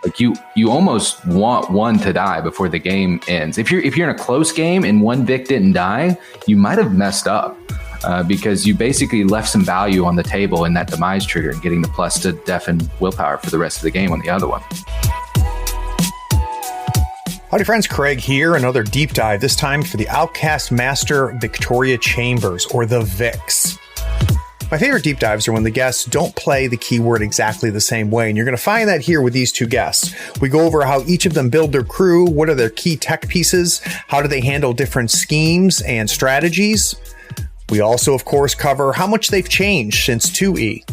Like you almost want one to die before the game ends. If you're in a close game and one Vic didn't die, you might have messed up because you basically left some value on the table in that demise trigger and getting the plus to deafen willpower for the rest of the game on the other one. Howdy friends, Craig here. Another deep dive, this time for the Outcast Master Viktoria Chambers, or the VIX. My favorite deep dives are when the guests don't play the keyword exactly the same way, and you're going to find that here with these two guests. We go over how each of them build their crew, what are their key tech pieces, how do they handle different schemes and strategies. We also, of course, cover how much they've changed since 2E.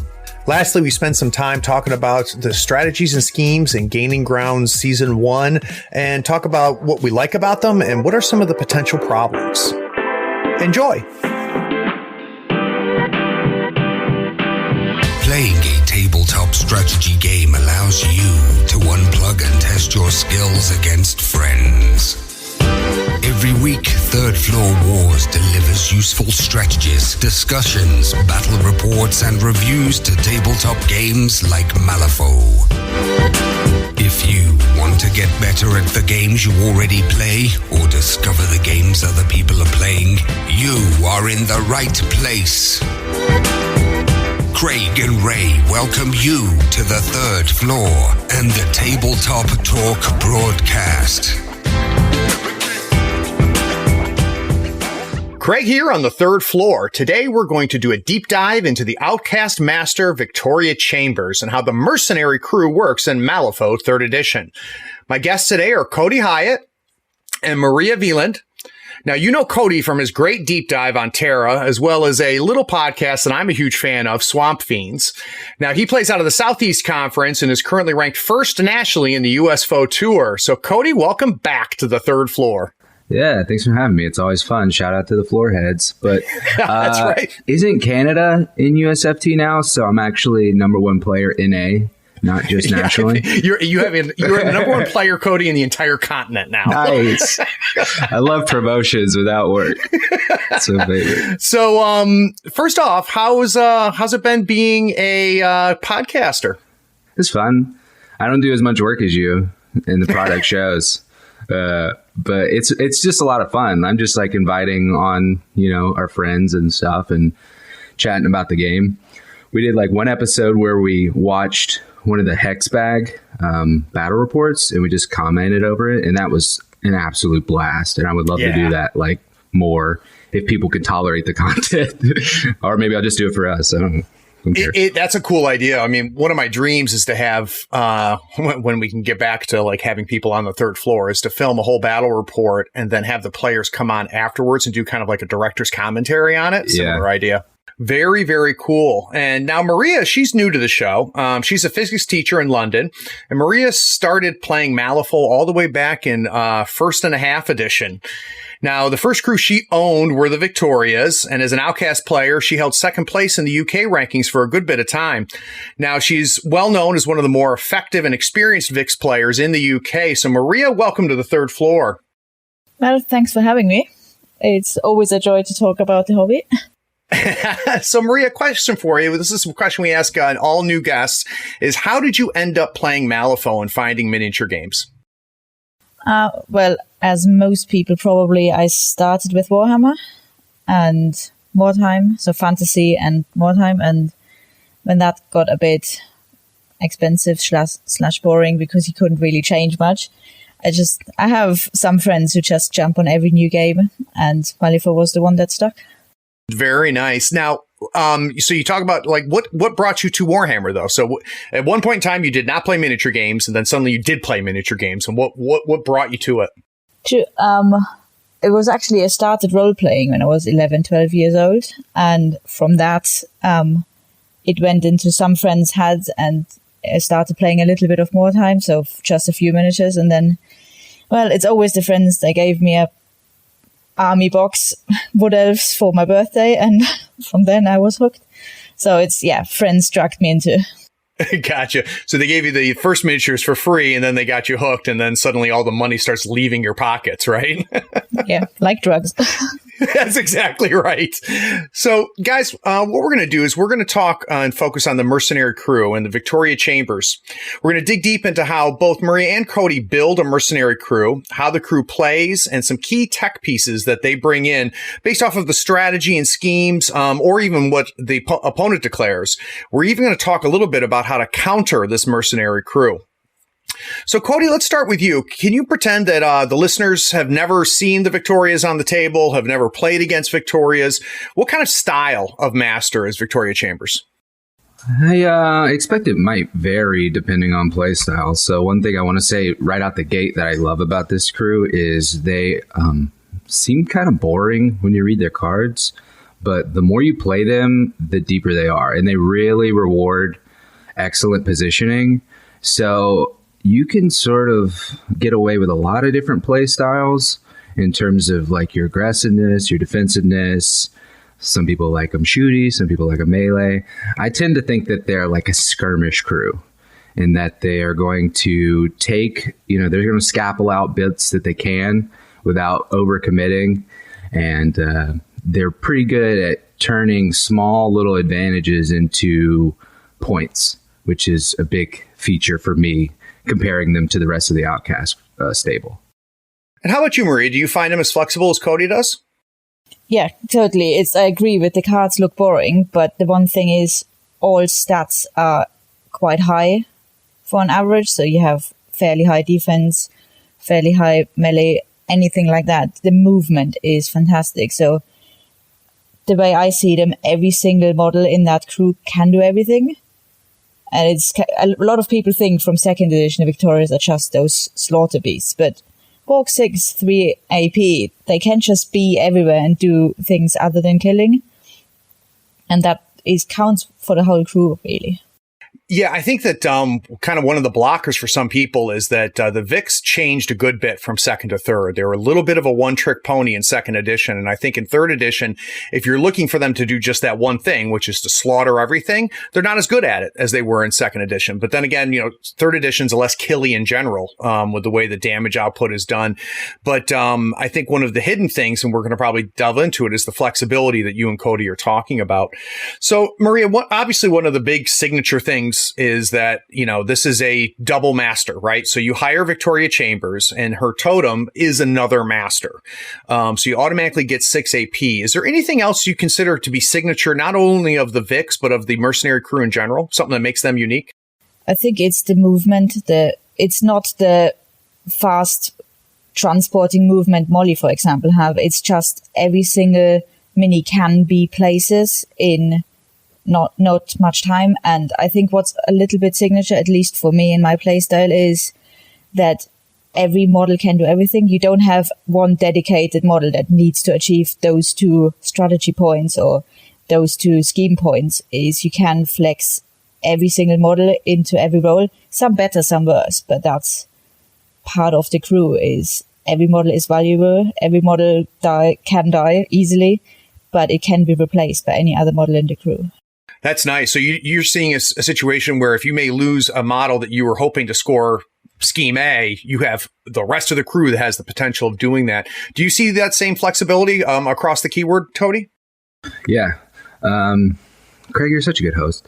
Lastly, we spend some time talking about the strategies and schemes in Gaining Grounds Season 1 and talk about what we like about them and what are some of the potential problems. Enjoy! Playing a tabletop strategy game allows you to unplug and test your skills against friends. Every week, Third Floor Wars delivers useful strategies, discussions, battle reports, and reviews to tabletop games like Malifaux. If you want to get better at the games you already play, or discover the games other people are playing, you are in the right place. Craig and Ray welcome you to the Third Floor and the Tabletop Talk broadcast. Craig here on the Third Floor. Today we're going to do a deep dive into the Outcast Master Viktoria Chambers and how the Mercenary crew works in Malifaux 3rd Edition. My guests today are Cody Hiatt and Maria Veeland. Now, you know Cody from his great deep dive on Terra, as well as a little podcast that I'm a huge fan of, Swamp Fiends. Now, he plays out of the Southeast Conference and is currently ranked first nationally in the USFO Tour. So, Cody, welcome back to the Third Floor. Yeah, thanks for having me. It's always fun. Shout out to the floorheads. But that's right. Isn't Canada in USFT now? So I'm actually number one player in A, not just nationally. You're the number one player, Cody, in the entire continent now. Nice. I love promotions without work. So favorite. So first off, how's it been being a podcaster? It's fun. I don't do as much work as you, and the product shows. But it's just a lot of fun. I'm just like inviting on, our friends and stuff and chatting about the game. We did like one episode where we watched one of the Hex Bag battle reports and we just commented over it. And that was an absolute blast. And I would love to do that like more if people could tolerate the content. Or maybe I'll just do it for us. I don't know. That's a cool idea. I mean, one of my dreams is to have, when we can get back to like having people on the third floor, is to film a whole battle report and then have the players come on afterwards and do kind of like a director's commentary on it. Similar idea. Very, very cool. And now Maria, she's new to the show. She's a physics teacher in London. And Maria started playing Malifaux all the way back in 1st and a half edition. Now, the first crew she owned were the Viktorias, and as an Outcast player, she held second place in the UK rankings for a good bit of time. Now, she's well known as one of the more effective and experienced VIX players in the UK. So, Maria, welcome to the Third Floor. Well, thanks for having me. It's always a joy to talk about the hobby. So, Maria, question for you. This is a question we ask all new guests, is how did you end up playing Malifaux and finding miniature games? Well, as most people probably, I started with Warhammer and Wartime, so fantasy and Wartime, and when that got a bit expensive slash boring because you couldn't really change much, I have some friends who just jump on every new game, and Malifaux was the one that stuck. Very nice. Now, so you talk about like what brought you to Warhammer though? So at one point in time you did not play miniature games, and then suddenly you did play miniature games. And what brought you to it? It was actually I started role playing when I was 11, 12 years old, and from that it went into some friends' heads, and I started playing a little bit of more time, so just a few miniatures, and then it's always the friends. They gave me a army box wood elves for my birthday, and from then I was hooked. So it's friends dragged me into. Gotcha. So they gave you the first miniatures for free, and then they got you hooked, and then suddenly all the money starts leaving your pockets, right? Yeah, like drugs. That's exactly right. So, guys, what we're going to do is we're going to talk and focus on the Mercenary crew and the Viktoria Chambers. We're going to dig deep into how both Maria and Cody build a Mercenary crew, how the crew plays, and some key tech pieces that they bring in based off of the strategy and schemes, or even what the opponent declares. We're even going to talk a little bit about how to counter this Mercenary crew. So, Cody, let's start with you. Can you pretend that the listeners have never seen the Viktorias on the table, have never played against Viktorias? What kind of style of master is Viktoria Chambers? I expect it might vary depending on play style. So one thing I want to say right out the gate that I love about this crew is they seem kind of boring when you read their cards, but the more you play them, the deeper they are. And they really reward excellent positioning. So you can sort of get away with a lot of different play styles in terms of like your aggressiveness, your defensiveness. Some people like them shooty, some people like a melee. I tend to think that they're like a skirmish crew and that they are going to take, they're going to scalpel out bits that they can without overcommitting. And they're pretty good at turning small little advantages into points, which is a big feature for me, comparing them to the rest of the Outcast stable. And how about you, Marie? Do you find him as flexible as Cody does? Yeah, totally. I agree with the cards look boring, but the one thing is all stats are quite high for an average. So you have fairly high defense, fairly high melee, anything like that. The movement is fantastic. So the way I see them, every single model in that crew can do everything. And it's a lot of people think from second edition the Viktorias are just those slaughter beasts, but Borg 6, 3 AP, they can just be everywhere and do things other than killing. And that counts for the whole crew, really. Yeah, I think that kind of one of the blockers for some people is that the Vix changed a good bit from second to third. They were a little bit of a one-trick pony in second edition. And I think in third edition, if you're looking for them to do just that one thing, which is to slaughter everything, they're not as good at it as they were in second edition. But then again, third edition's less killy in general with the way the damage output is done. But I think one of the hidden things, and we're going to probably delve into it, is the flexibility that you and Cody are talking about. So, Maria, obviously one of the big signature things is that, this is a double master, right? So you hire Viktoria Chambers and her totem is another master. So you automatically get 6 AP. Is there anything else you consider to be signature, not only of the Vix, but of the Mercenary crew in general? Something that makes them unique? I think it's the movement. It's not the fast transporting movement Molly, for example, have. It's just every single mini can be places in not much time. And I think what's a little bit signature, at least for me in my playstyle, is that every model can do everything. You don't have one dedicated model that needs to achieve those 2 strategy points or those 2 scheme points. Is you can flex every single model into every role, some better, some worse, but that's part of the crew. Is every model is valuable, every model can die easily, but it can be replaced by any other model in the crew. That's nice. So you're seeing a situation where if you may lose a model that you were hoping to score scheme A, you have the rest of the crew that has the potential of doing that. Do you see that same flexibility across the keyword, Cody? Yeah. Craig, you're such a good host.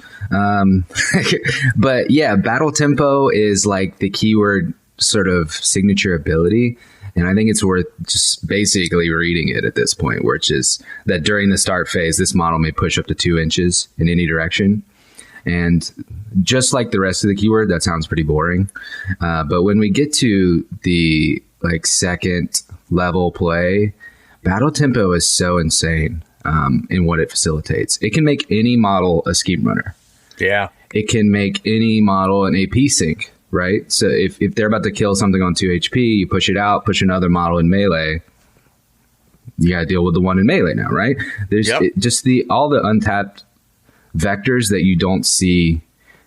But yeah, battle tempo is like the keyword sort of signature ability. And I think it's worth just basically reading it at this point, which is that during the start phase, this model may push up to 2 inches in any direction. And just like the rest of the keyword, that sounds pretty boring. But when we get to the second level play, battle tempo is so insane in what it facilitates. It can make any model a scheme runner. Yeah. It can make any model an AP sync. Right? So if they're about to kill something on 2 HP, you push it out, push another model in melee, you got to deal with the one in melee now, right? There's just all the untapped vectors that you don't see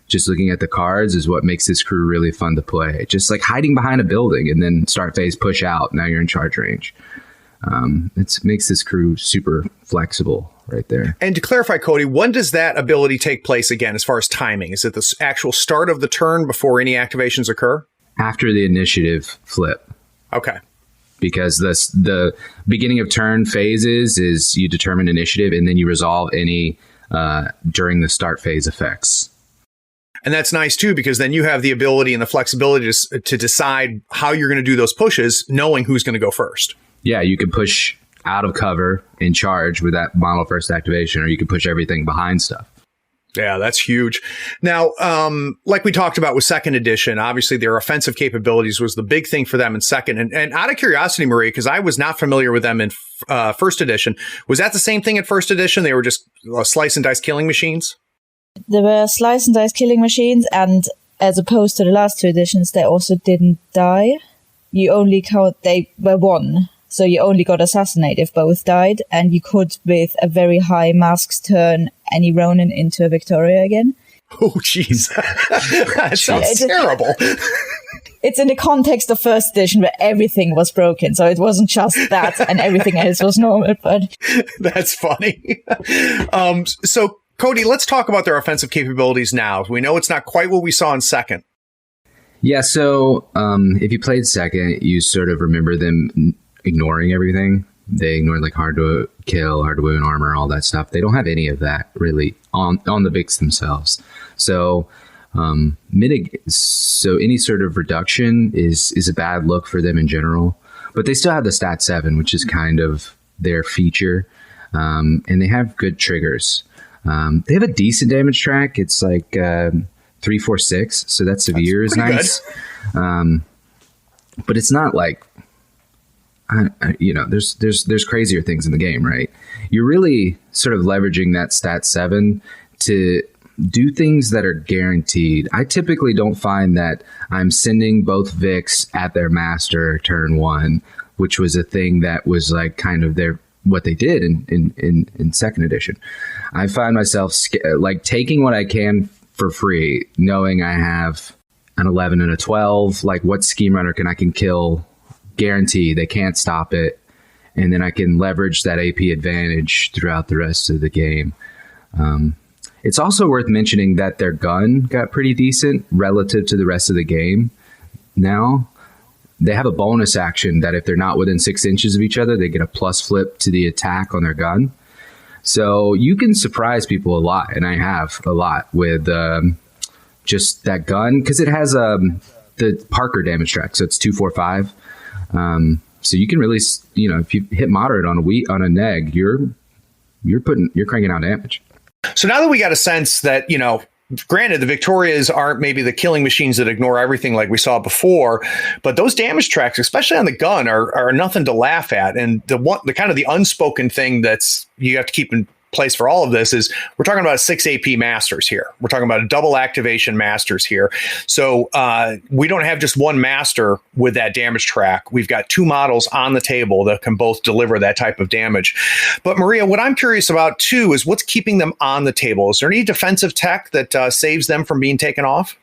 just looking at the cards is what makes this crew really fun to play. Just like hiding behind a building and then start phase, push out. Now you're in charge range. It makes this crew super flexible right there. And to clarify, Cody, when does that ability take place again as far as timing? Is it the actual start of the turn before any activations occur? After the initiative flip. Okay. Because the beginning of turn phases is you determine initiative and then you resolve any during the start phase effects. And that's nice, too, because then you have the ability and the flexibility to decide how you're going to do those pushes, knowing who's going to go first. Yeah, you can push out of cover and charge with that model first activation, or you can push everything behind stuff. Yeah, that's huge. Now, like we talked about with second edition, obviously their offensive capabilities was the big thing for them in second. And out of curiosity, Marie, because I was not familiar with them in first edition, was that the same thing in first edition? They were just slice and dice killing machines? There were slice and dice killing machines, and as opposed to the last two editions, they also didn't die. You only they were one. So you only got assassinate if both died, and you could, with a very high masks, turn any Ronin into a Viktoria again. Oh, jeez. That sounds terrible. It's in the context of first edition where everything was broken, so it wasn't just that and everything else was normal. But that's funny. So, Cody, let's talk about their offensive capabilities now. We know it's not quite what we saw in second. Yeah, so if you played second, you sort of remember them ignoring everything. They ignore like hard to kill, hard to wound armor, all that stuff. They don't have any of that really on the Vix themselves. So so any sort of reduction is a bad look for them in general. But they still have the stat 7, which is kind of their feature. And they have good triggers. They have a decent damage track. It's like 346, so that's severe is nice. But it's not like there's crazier things in the game, right? You're really sort of leveraging that stat 7 to do things that are guaranteed. I typically don't find that I'm sending both Vix at their master turn 1, which was a thing that was like kind of what they did in second edition. I find myself like taking what I can for free, knowing I have an 11 and a 12. Like, what scheme runner I can kill? Guarantee they can't stop it, and then I can leverage that AP advantage throughout the rest of the game. It's also worth mentioning that their gun got pretty decent relative to the rest of the game. Now they have a bonus action that if they're not within 6 inches of each other, they get a plus flip to the attack on their gun. So you can surprise people a lot, and I have a lot with just that gun, because it has the Parker damage track, so it's 245. So you can really, if you hit moderate on a neg, you're cranking out damage. So now that we got a sense that, granted, the Victorias aren't maybe the killing machines that ignore everything like we saw before, but those damage tracks, especially on the gun, are nothing to laugh at. And the kind of the unspoken thing that's you have to keep in place for all of this is we're talking about 6 AP masters here. We're talking about a double activation masters here. So we don't have just one master with that damage track. We've got 2 models on the table that can both deliver that type of damage. But Maria, what I'm curious about too is what's keeping them on the table. Is there any defensive tech that saves them from being taken off?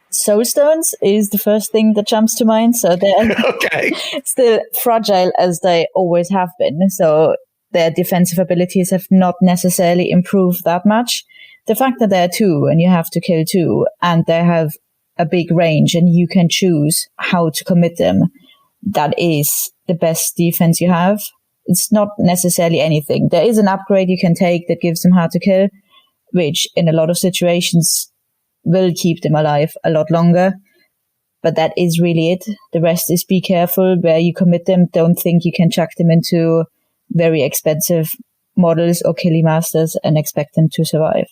Soul Stones is the first thing that jumps to mind. So they're okay. Still fragile as they always have been. So their defensive abilities have not necessarily improved that much. The fact that there are 2 and you have to kill 2 and they have a big range and you can choose how to commit them, that is the best defense you have. It's not necessarily anything. There is an upgrade you can take that gives them hard to kill, which in a lot of situations will keep them alive a lot longer. But that is really it. The rest is be careful where you commit them. Don't think you can chuck them into very expensive models or killy masters and expect them to survive.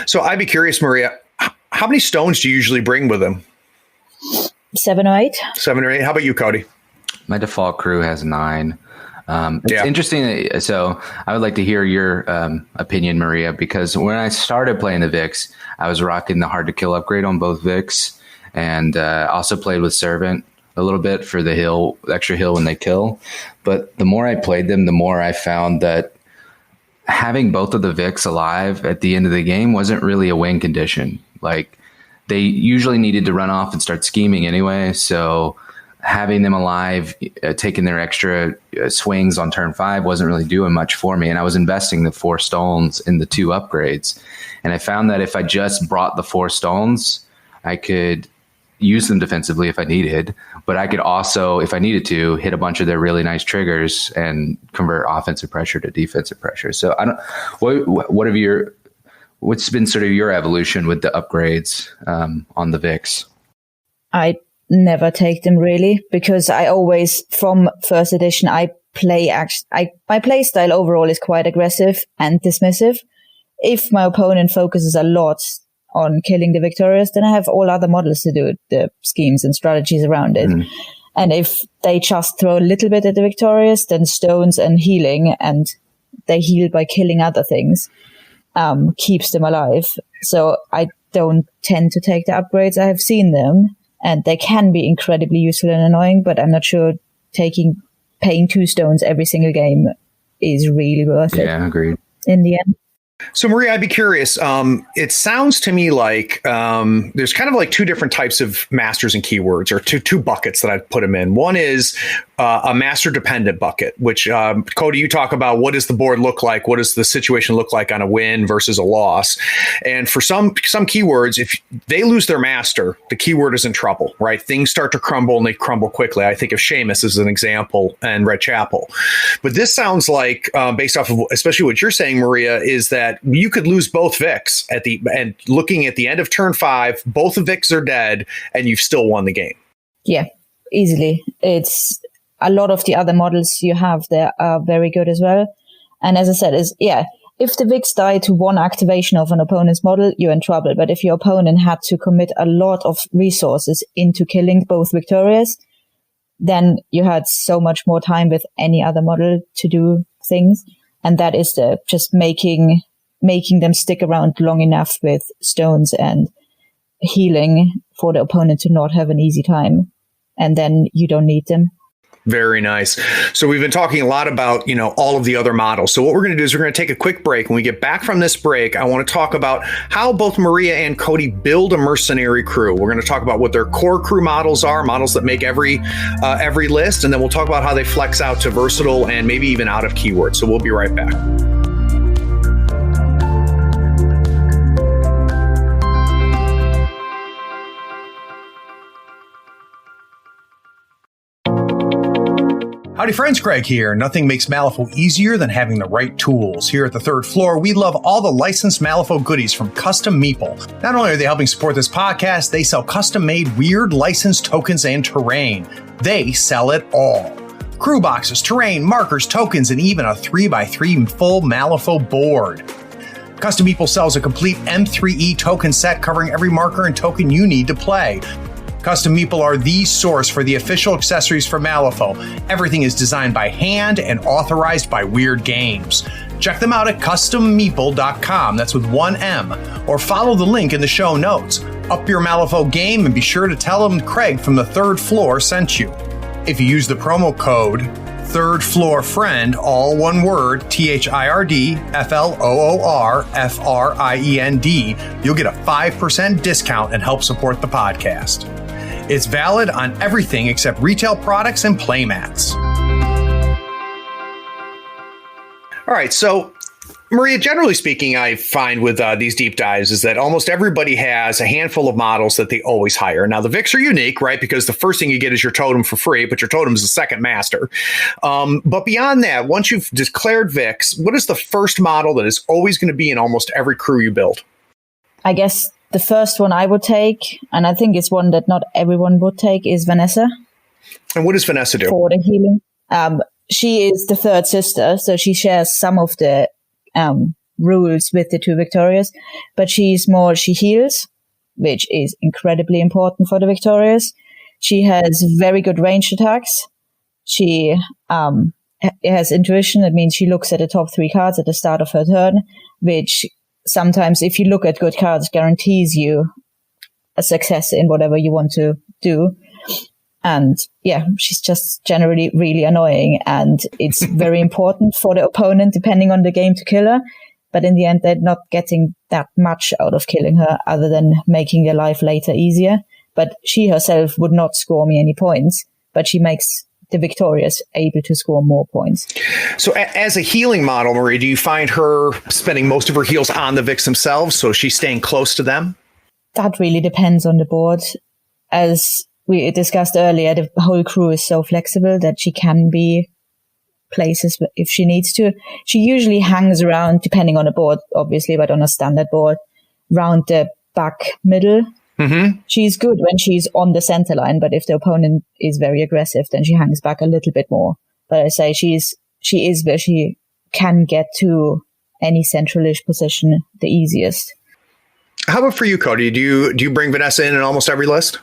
So I'd be curious, Maria, how many stones do you usually bring with them? 7 or 8. 7 or 8. How about you, Cody? My default crew has 9. It's interesting. So I would like to hear your opinion, Maria, because when I started playing the Vix, I was rocking the hard to kill upgrade on both Vix, and also played with Servant a little bit for the extra heal when they kill. But the more I played them, the more I found that having both of the Vix alive at the end of the game wasn't really a win condition. Like, they usually needed to run off and start scheming anyway. So having them alive, taking their extra swings on turn 5 wasn't really doing much for me. And I was investing the 4 stones in the 2 upgrades. And I found that if I just brought the 4 stones, I could use them defensively if I needed, but I could also, if I needed to, hit a bunch of their really nice triggers and convert offensive pressure to defensive pressure. So I don't, what's been sort of your evolution with the upgrades on the Vix? I never take them really, because I always, from first edition, my play style overall is quite aggressive and dismissive. If my opponent focuses a lot on killing the Victorious, then I have all other models to do the schemes and strategies around it. Mm. And if they just throw a little bit at the Victorious, then stones and healing, and they heal by killing other things, keeps them alive. So I don't tend to take the upgrades. I have seen them, and they can be incredibly useful and annoying, but I'm not sure paying 2 stones every single game is really worth it. Yeah, agreed. In the end. So, Maria, I'd be curious. It sounds to me like there's kind of like 2 different types of masters and keywords, or two buckets that I'd put them in. One is a master dependent bucket, which Cody, you talk about what does the board look like? What does the situation look like on a win versus a loss? And for some keywords, if they lose their master, the keyword is in trouble, right? Things start to crumble, and they crumble quickly. I think of Seamus as an example and Red Chapel. But this sounds like, based off of especially what you're saying, Maria, is that you could lose both Vix and looking at the end of turn 5, both the Vix are dead, and you've still won the game. Yeah, easily. It's a lot of the other models you have there are very good as well. And as I said, if the Vix die to 1 activation of an opponent's model, you're in trouble. But if your opponent had to commit a lot of resources into killing both Victorious, then you had so much more time with any other model to do things. And that is just making them stick around long enough with stones and healing for the opponent to not have an easy time. And then you don't need them. Very nice. So we've been talking a lot about, all of the other models. So what we're going to do is we're going to take a quick break. When we get back from this break, I want to talk about how both Maria and Cody build a mercenary crew. We're going to talk about what their core crew models are, models that make every list. And then we'll talk about how they flex out to versatile and maybe even out of keywords. So we'll be right back. Howdy friends, Craig here. Nothing makes Malifaux easier than having the right tools. Here at the 3rd floor, we love all the licensed Malifaux goodies from Custom Meeple. Not only are they helping support this podcast, they sell custom-made weird licensed tokens and terrain. They sell it all. Crew boxes, terrain, markers, tokens, and even a 3x3 full Malifaux board. Custom Meeple sells a complete M3E token set covering every marker and token you need to play. Custom Meeple are the source for the official accessories for Malifaux. Everything is designed by hand and authorized by Weird Games. Check them out at custommeeple.com, that's with 1 M, or follow the link in the show notes. Up your Malifaux game and be sure to tell them Craig from the 3rd floor sent you. If you use the promo code 3rd Floor Friend, all one word, THIRDFLOORFRIEND, you'll get a 5% discount and help support the podcast. It's valid on everything except retail products and playmats. All right, so Maria, generally speaking, I find with these deep dives is that almost everybody has a handful of models that they always hire. Now, the Vix are unique, right? Because the first thing you get is your totem for free, but your totem is the second master. But beyond that, once you've declared Vix, what is the first model that is always going to be in almost every crew you build? I guess the first one I would take, and I think it's one that not everyone would take, is Vanessa. And what does Vanessa do? For the healing. She is the 3rd sister, so she shares some of the rules with the 2 Victorious, but she heals, which is incredibly important for the Victorious. She has very good ranged attacks. She has intuition. That means she looks at the top 3 cards at the start of her turn, which sometimes, if you look at good cards, guarantees you a success in whatever you want to do. And yeah, she's just generally really annoying, and it's very important for the opponent, depending on the game, to kill her. But in the end, they're not getting that much out of killing her other than making their life later easier. But she herself would not score me any points. but she makes the Victorias able to score more points. So as a healing model, Marie, do you find her spending most of her heals on the Vix themselves? So she's staying close to them? That really depends on the board. As we discussed earlier, the whole crew is so flexible that she can be places if she needs to. She usually hangs around, depending on the board, obviously, but on a standard board, round the back middle. Mm-hmm. She's good when she's on the center line, but if the opponent is very aggressive, then she hangs back a little bit more. But I say she is where she can get to any centralish position the easiest. How about for you, Cody? Do you bring Vanessa in almost every list?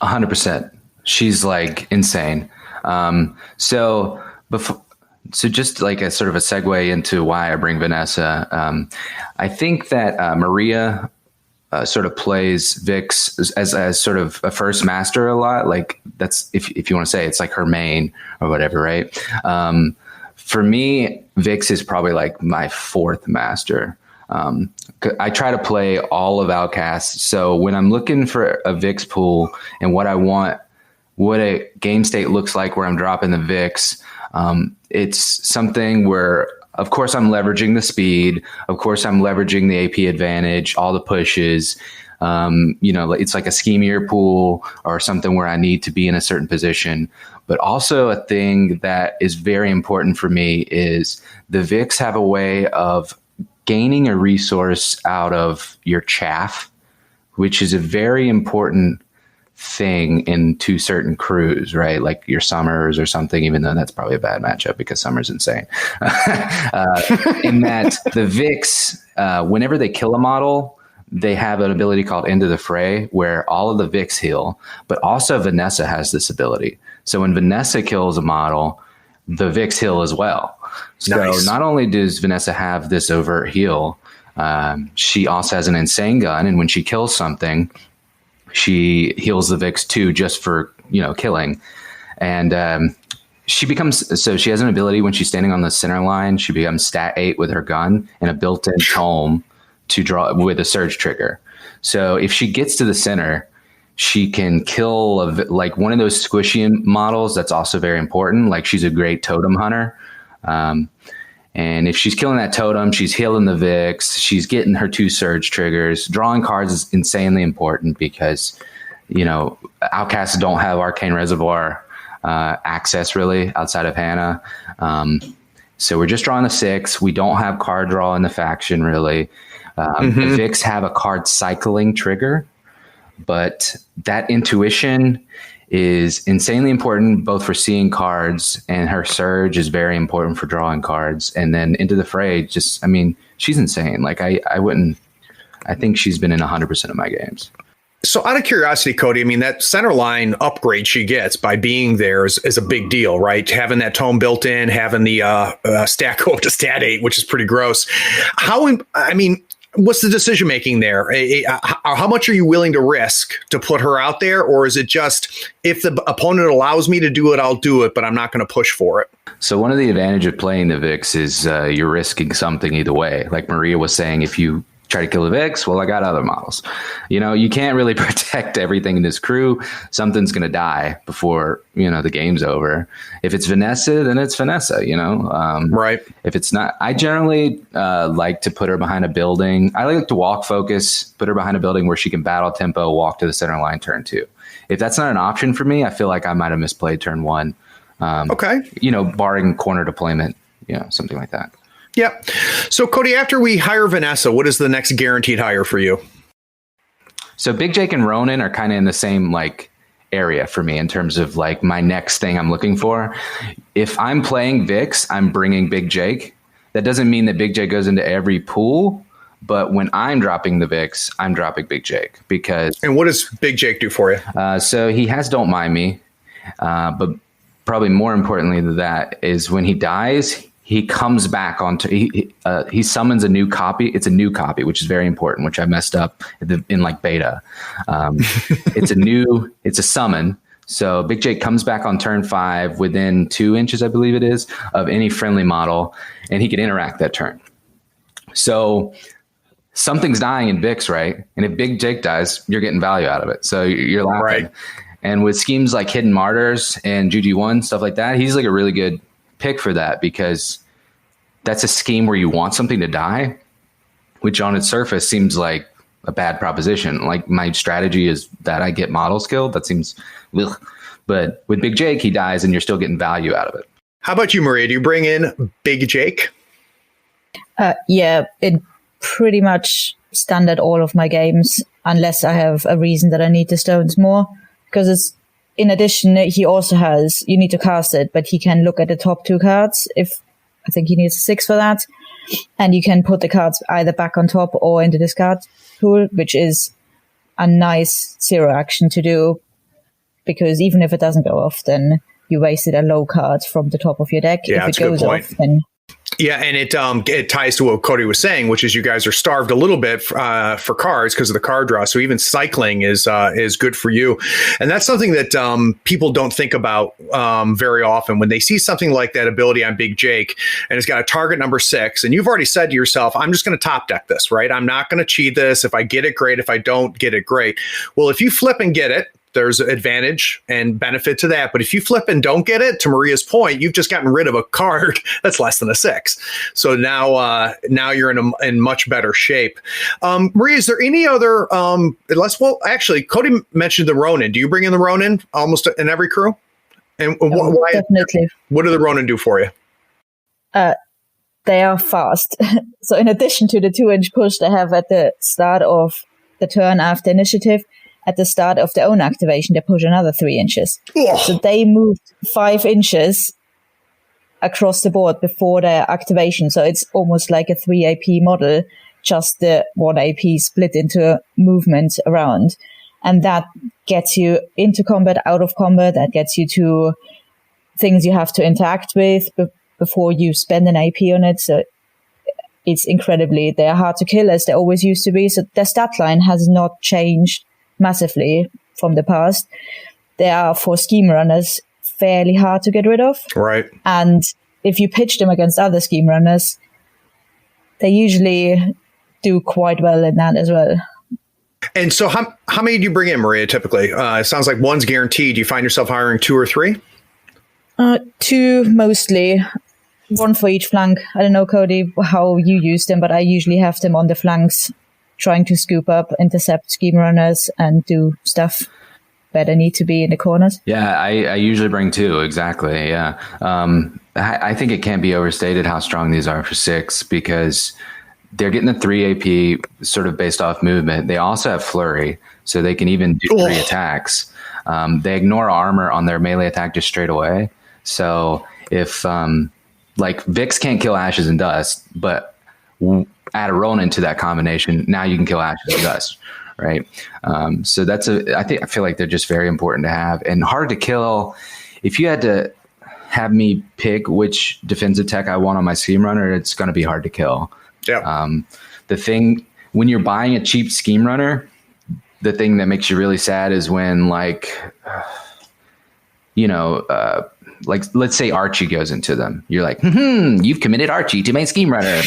100%. She's like insane. So just like a sort of a segue into why I bring Vanessa. I think that Maria sort of plays Vix as sort of a first master a lot. Like that's, if you want to say it's like her main or whatever, right? For me, Vix is probably like my fourth master. I try to play all of Outcast. So when I'm looking for a Vix pool and what I want, what a game state looks like where I'm dropping the Vix, it's something where, of course, I'm leveraging the speed. Of course, I'm leveraging the AP advantage, all the pushes. It's like a schemier pool or something where I need to be in a certain position. But also a thing that is very important for me is the Vix have a way of gaining a resource out of your chaff, which is a very important thing into certain crews, right? Like your Summers or something, even though that's probably a bad matchup because Summer's insane. In that the Vix, whenever they kill a model, they have an ability called End of the Fray where all of the Vix heal, but also Vanessa has this ability. So when Vanessa kills a model, the Vix heal as well. So nice. Not only does Vanessa have this overt heal, she also has an insane gun. And when she kills something, she heals the Vix too, just for, killing. And she has an ability when she's standing on the center line, she becomes stat 8 with her gun and a built-in tome to draw with a surge trigger. So if she gets to the center, she can kill like one of those squishy models. That's also very important. Like she's a great totem hunter. And if she's killing that totem, she's healing the Vix, she's getting her 2 surge triggers. Drawing cards is insanely important because, Outcasts don't have Arcane Reservoir access really outside of Hannah. So we're just drawing a 6. We don't have card draw in the faction really. The Vix have a card cycling trigger, but that intuition is insanely important both for seeing cards, and her surge is very important for drawing cards. And then Into the Fray, she's insane. Like I think she's been in 100% of my games. So out of curiosity, Cody, that center line upgrade she gets by being there is a big deal, right? Having that tome built in, having the stat go up to stat 8, which is pretty gross. What's the decision making there? How much are you willing to risk to put her out there? Or is it just, if the opponent allows me to do it, I'll do it, but I'm not going to push for it? So one of the advantages of playing the Vix is you're risking something either way. Like Maria was saying, if you try to kill the Vix, well, I got other models. You can't really protect everything in this crew. Something's going to die before, the game's over. If it's Vanessa, then it's Vanessa, Right. If it's not, I generally like to put her behind a building. I like to walk focus, put her behind a building where she can battle tempo, walk to the center line turn 2. If that's not an option for me, I feel like I might have misplayed turn 1. Okay. Barring corner deployment, something like that. Yeah. So, Cody, after we hire Vanessa, what is the next guaranteed hire for you? So Big Jake and Ronan are kind of in the same area for me in terms of my next thing I'm looking for. If I'm playing Vix, I'm bringing Big Jake. That doesn't mean that Big Jake goes into every pool, but when I'm dropping the Vix, I'm dropping Big Jake because. And what does Big Jake do for you? So he has Don't Mind Me, but probably more importantly than that is when he dies, he comes back onto, he summons a new copy. It's a new copy, which is very important, which I messed up in beta. It's a summon. So Big Jake comes back on turn 5 within 2 inches, I believe it is, of any friendly model, and he can interact that turn. So something's dying in Vix, right? And if Big Jake dies, you're getting value out of it. So you're laughing. Right. And with schemes like Hidden Martyrs and GG1, stuff like that, he's like a really good pick for that, because that's a scheme where you want something to die, which on its surface seems like a bad proposition. Like, my strategy is that I get model skill. That seems, ugh. But with Big Jake, he dies and you're still getting value out of it. How about you, Maria? Do you bring in Big Jake? Yeah, it pretty much standard all of my games, unless I have a reason that I need the stones more. Because it's, in addition, he also has, you need to cast it, but he can look at the top 2 cards. If I think he needs 6 for that. And you can put the cards either back on top or into this card pool, which is a nice 0 action to do. Because even if it doesn't go off, then you wasted a low card from the top of your deck. Yeah, if it goes off, then... Yeah, and it ties to what Cody was saying, which is you guys are starved a little bit for cards because of the card draw. So even cycling is good for you, and that's something that people don't think about very often when they see something like that ability on Big Jake, and it's got a target number 6, and you've already said to yourself, "I'm just going to top deck this, right? I'm not going to cheat this. If I get it, great. If I don't get it, great." Well, if you flip and get it, there's advantage and benefit to that. But if you flip and don't get it, to Maria's point, you've just gotten rid of a card that's less than a 6. So now you're in much better shape. Maria, is there any other, actually, Cody mentioned the Ronin. Do you bring in the Ronin almost in every crew? And why, definitely. What do the Ronin do for you? They are fast. So in addition to the 2-inch push they have at the start of the turn after initiative, at the start of their own activation, they push another 3 inches. Oh. So they moved 5 inches across the board before their activation. So it's almost like a 3 AP model, just the 1 AP split into movement around. And that gets you into combat, out of combat. That gets you to things you have to interact with before you spend an AP on it. So it's incredibly, they're hard to kill as they always used to be. So their stat line has not changed massively from the past. They are, for scheme runners, fairly hard to get rid of. Right. And if you pitch them against other scheme runners, they usually do quite well in that as well. And so how many do you bring in, Maria, typically? It sounds like 1's guaranteed. Do you find yourself hiring 2 or 3? 2 mostly. 1 for each flank. I don't know, Cody, how you use them, but I usually have them on the flanks, trying to scoop up, intercept scheme runners, and do stuff where they need to be in the corners. Yeah, I usually bring 2, exactly, yeah. I think it can't be overstated how strong these are for 6, because they're getting the 3 AP sort of based off movement. They also have flurry, so they can even do 3 attacks. They ignore armor on their melee attack just straight away. So if, like, Vix can't kill Ashes and Dust, but add a Ronin to that combination, now you can kill Ashes and Dust, right? So I feel like they're just very important to have and hard to kill. If you had to have me pick which defensive tech I want on my scheme runner, it's going to be hard to kill. Yeah. The thing, when you're buying a cheap scheme runner, the thing that makes you really sad is when, like, like, let's say Archie goes into them. You're like, you've committed Archie to my scheme runner.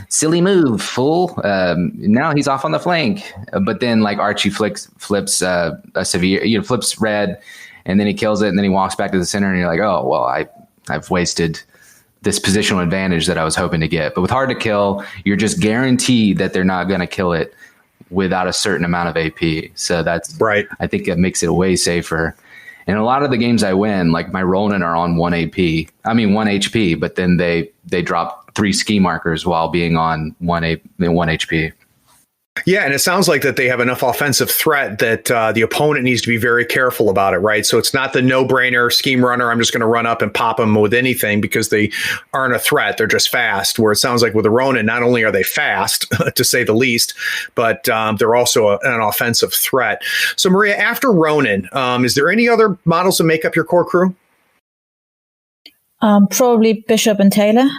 Silly move, fool. Now he's off on the flank. But then, like, Archie flips a severe, flips red, and then he kills it, and then he walks back to the center, and you're like, oh, well, I've wasted this positional advantage that I was hoping to get. But with hard to kill, you're just guaranteed that they're not going to kill it without a certain amount of AP. So that's right. I think it makes it way safer. And a lot of the games I win, like my Ronin are on 1 HP, but then they drop 3 ski markers while being on 1 HP. Yeah, and it sounds like that they have enough offensive threat that the opponent needs to be very careful about it, right? So it's not the no-brainer scheme runner, I'm just going to run up and pop them with anything because they aren't a threat. They're just fast, where it sounds like with the Ronin, not only are they fast, to say the least, but they're also an offensive threat. So, Maria, after Ronin, is there any other models that make up your core crew? Probably Bishop and Taylor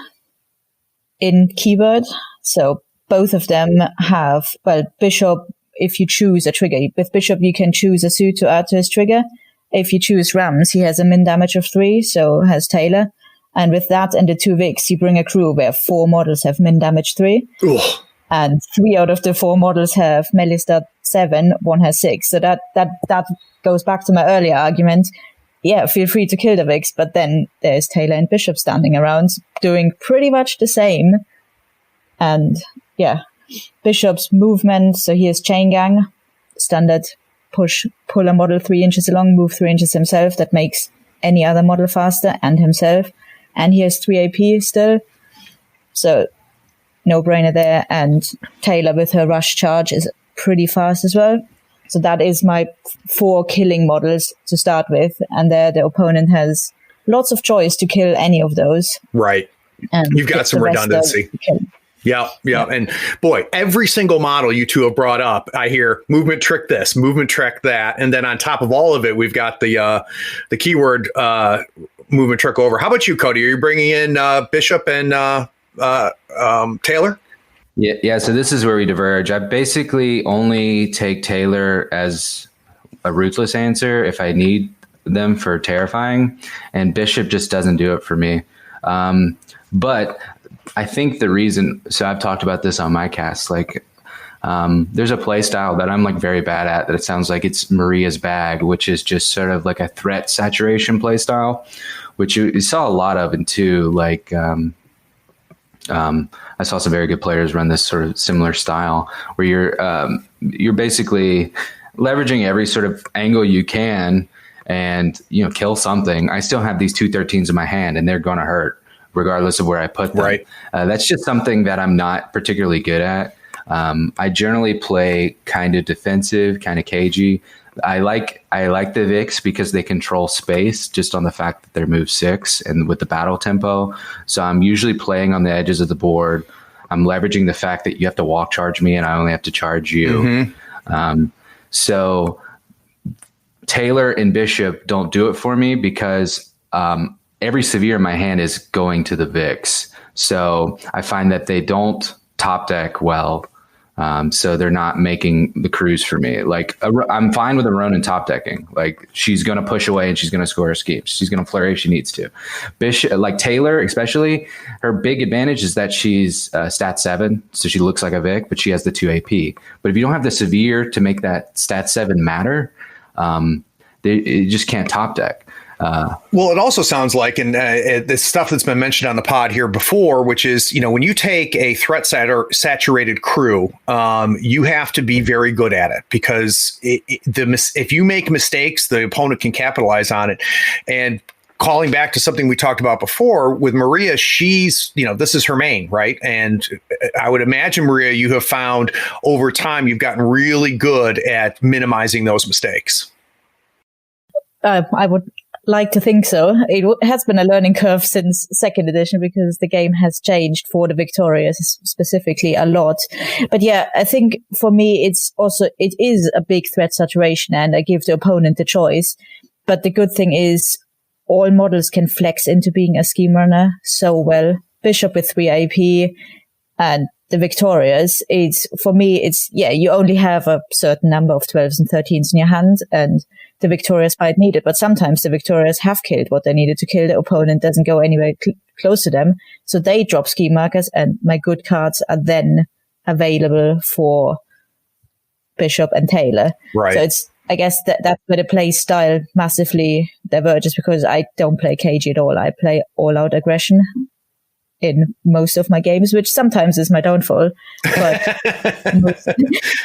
in keyword. So both of them have, Bishop, if you choose a trigger, with Bishop you can choose a suit to add to his trigger. If you choose Rams, he has a min damage of 3, so has Taylor. And with that and the 2 Vics, you bring a crew where 4 models have min damage 3. Ugh. and 3 out of the 4 models have melee stat 7, 1 has 6. So that goes back to my earlier argument. Yeah, feel free to kill the Vix, but then there's Taylor and Bishop standing around doing pretty much the same. And yeah, Bishop's movement, so he has Chain Gang, standard pull a model 3 inches along, move 3 inches himself. That makes any other model faster and himself. And he has 3 AP still. So no brainer there. And Taylor with her rush charge is pretty fast as well. So that is my 4 killing models to start with. And there the opponent has lots of choice to kill any of those. Right. And you've got some redundancy. Yeah. And boy, every single model you two have brought up, I hear movement trick this, movement trick that. And then on top of all of it, we've got the keyword movement trick over. How about you, Cody? Are you bringing in Bishop and Taylor? Yeah. So this is where we diverge. I basically only take Taylor as a ruthless answer if I need them for terrifying, and Bishop just doesn't do it for me. But I think the reason, so I've talked about this on my cast, like there's a play style that I'm like very bad at that it sounds like it's Maria's bag, which is just sort of like a threat saturation play style, which you saw a lot of in 2, like I saw some very good players run this sort of similar style where you're basically leveraging every sort of angle you can and, kill something. I still have these 2 13s in my hand and they're going to hurt regardless of where I put them. Right. That's just something that I'm not particularly good at. I generally play kind of defensive, kind of cagey. I like the Vix because they control space just on the fact that they're move 6 and with the battle tempo. So I'm usually playing on the edges of the board. I'm leveraging the fact that you have to walk charge me and I only have to charge you. Mm-hmm. So Taylor and Bishop don't do it for me because every severe in my hand is going to the Vix. So I find that they don't top deck well. So they're not making the cruise for me. Like I'm fine with a Ronin top decking. Like she's going to push away and she's going to score her schemes. She's going to flurry if she needs to. Bishop, like Taylor, especially, her big advantage is that she's stat 7. So she looks like a Vic, but she has the 2 AP. But if you don't have the severe to make that stat 7 matter, you just can't top deck. Well, it also sounds like, and the stuff that's been mentioned on the pod here before, which is, when you take a threat saturated crew, you have to be very good at it because if you make mistakes, the opponent can capitalize on it. And calling back to something we talked about before with Maria, she's, this is her main, right? And I would imagine, Maria, you have found over time, you've gotten really good at minimizing those mistakes. I would like to think so. It has been a learning curve since 2nd edition because the game has changed for the Victorias specifically a lot. But yeah, I think for me, it is a big threat saturation and I give the opponent the choice. But the good thing is all models can flex into being a scheme runner so well. Bishop with 3 AP and the Victorias, you only have a certain number of 12s and 13s in your hand and the Victorias might need it, but sometimes the Victorias have killed what they needed to kill. The opponent doesn't go anywhere close to them. So they drop scheme markers and my good cards are then available for Bishop and Taylor. Right. So I guess that's where the play style massively diverges because I don't play cagey at all. I play all out aggression in most of my games, which sometimes is my downfall, but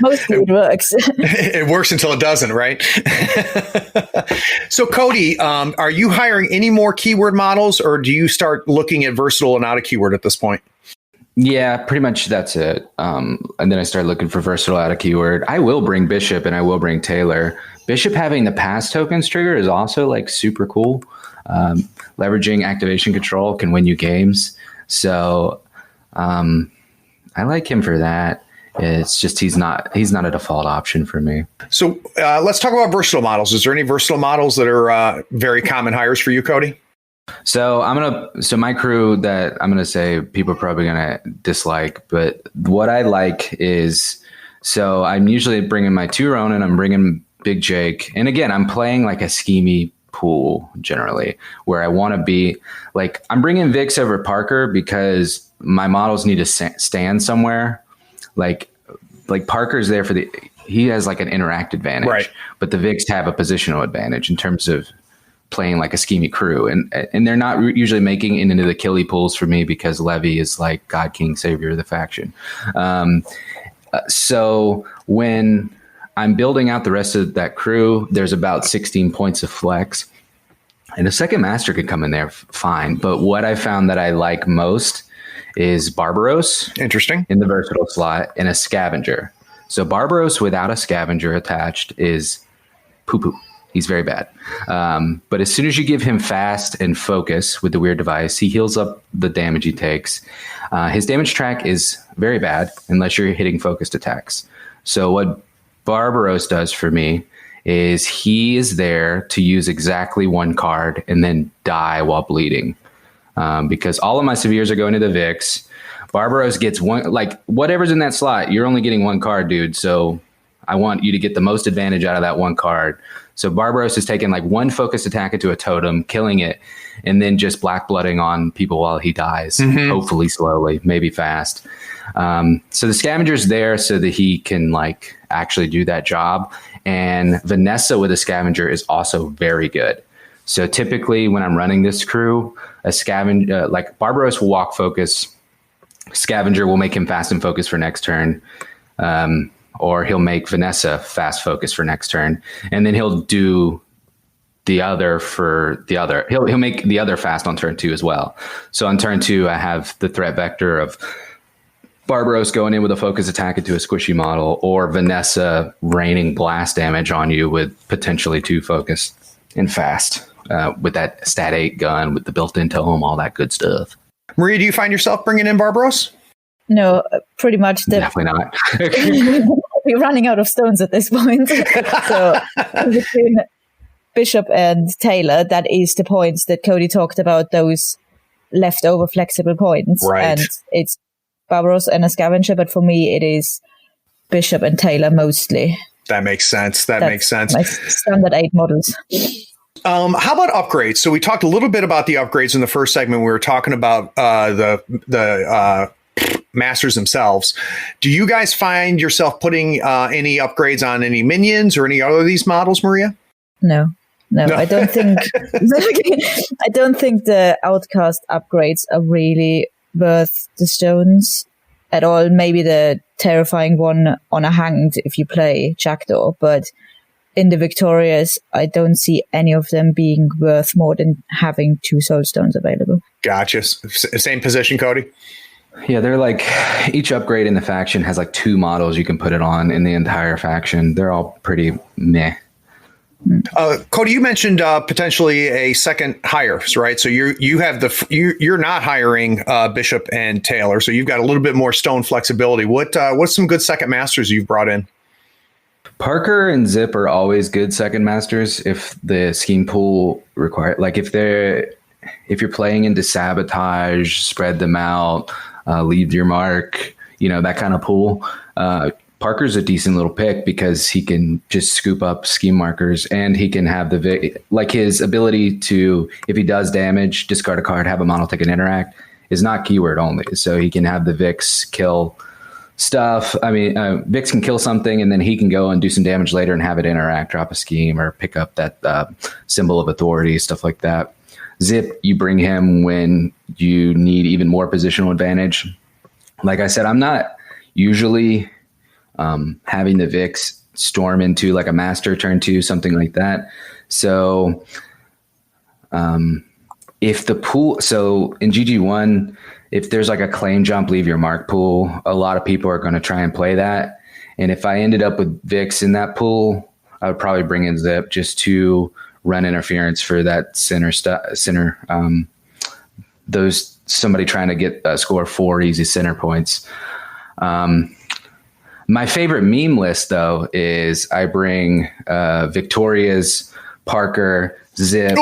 mostly it works. It works until it doesn't, right? So Cody, are you hiring any more keyword models or do you start looking at versatile and out of keyword at this point? Yeah, pretty much that's it. And then I start looking for versatile out of keyword. I will bring Bishop and I will bring Taylor. Bishop having the pass tokens trigger is also like super cool. Leveraging activation control can win you games. So I like him for that. It's just he's not a default option for me. So let's talk about versatile models. Is there any versatile models that are very common hires for you, Cody? So my crew that I'm gonna say people are probably gonna dislike, but what I like is, so I'm usually bringing my 2 Ronin, I'm bringing Big Jake, and again I'm playing like a schemey pool generally where I want to be like, I'm bringing Vix over Parker because my models need to stand somewhere. like Parker's there he has like an interact advantage, right? But the Vix have a positional advantage in terms of playing like a schemy crew, and they're not usually making it into the killy pools for me because Levy is like God King Savior of the faction. So when I'm building out the rest of that crew, there's about 16 points of flex, and a second master could come in there fine. But what I found that I like most is Barbaros, interesting, in the versatile slot, and a scavenger. So Barbaros without a scavenger attached is poo-poo. He's very bad. But as soon as you give him fast and focus with the weird device, he heals up the damage he takes. His damage track is very bad unless you're hitting focused attacks. So what Barbaros does for me is he is there to use exactly one card and then die while bleeding. Because all of my severes are going to the Vix. Barbaros gets one, like whatever's in that slot, you're only getting one card, dude. So I want you to get the most advantage out of that one card. So Barbaros is taking like one focused attack into a totem, killing it, and then just black blooding on people while he dies, hopefully slowly, maybe fast. So the scavenger's there so that he can like actually do that job. And Vanessa with a scavenger is also very good. So typically when I'm running this crew, a scavenger, like Barbaros will walk focus, scavenger will make him fast and focus for next turn. Or he'll make Vanessa fast focus for next turn, and then he'll do the other for the other. He'll make the other fast on turn 2 as well. So on turn 2, I have the threat vector of Barbaros going in with a focus attack into a squishy model, or Vanessa raining blast damage on you with potentially 2 focus and fast with that stat 8 gun with the built-in tome, all that good stuff. Maria, do you find yourself bringing in Barbaros? No, pretty much. Definitely not. We're running out of stones at this point. So between Bishop and Taylor, that is the points that Cody talked about, those leftover flexible points. Right. And it's Barbaros and a scavenger, but for me it is Bishop and Taylor mostly. That makes sense. That makes sense. My standard 8 models. How about upgrades? So we talked a little bit about the upgrades in the first segment. We were talking about the masters themselves. Do you guys find yourself putting any upgrades on any minions or any other of these models, Maria? No. I don't think I don't think the outcast upgrades are really worth the stones at all. Maybe the terrifying one on a hanged if you play Jackdaw, but in the Victorias, I don't see any of them being worth more than having 2 soul stones available. Gotcha. Same position, Cody? Yeah, they're like, each upgrade in the faction has like 2 models you can put it on in the entire faction. They're all pretty meh. Cody, you mentioned potentially a second hires, right? So you're not hiring Bishop and Taylor, so you've got a little bit more stone flexibility. What's some good second masters you've brought in? Parker and Zip are always good second masters if the scheme pool require, like if you're playing into sabotage, spread them out, leave your mark, that kind of pool. Parker's a decent little pick because he can just scoop up scheme markers, and he can have his ability to, if he does damage, discard a card, have a model take an interact, is not keyword only. So he can have the Vix kill stuff. I mean, Vix can kill something, and then he can go and do some damage later and have it interact, drop a scheme, or pick up that symbol of authority, stuff like that. Zip, you bring him when you need even more positional advantage. Like I said, I'm not usually having the Vix storm into like a master turn 2, something like that. So if the pool, so in GG1, if there's like a claim jump, leave your mark pool, a lot of people are going to try and play that. And if I ended up with Vix in that pool, I would probably bring in Zip just to run interference for that center, those somebody trying to get score 4 easy center points. My favorite meme list though is I bring Victoria's, Parker, Zip,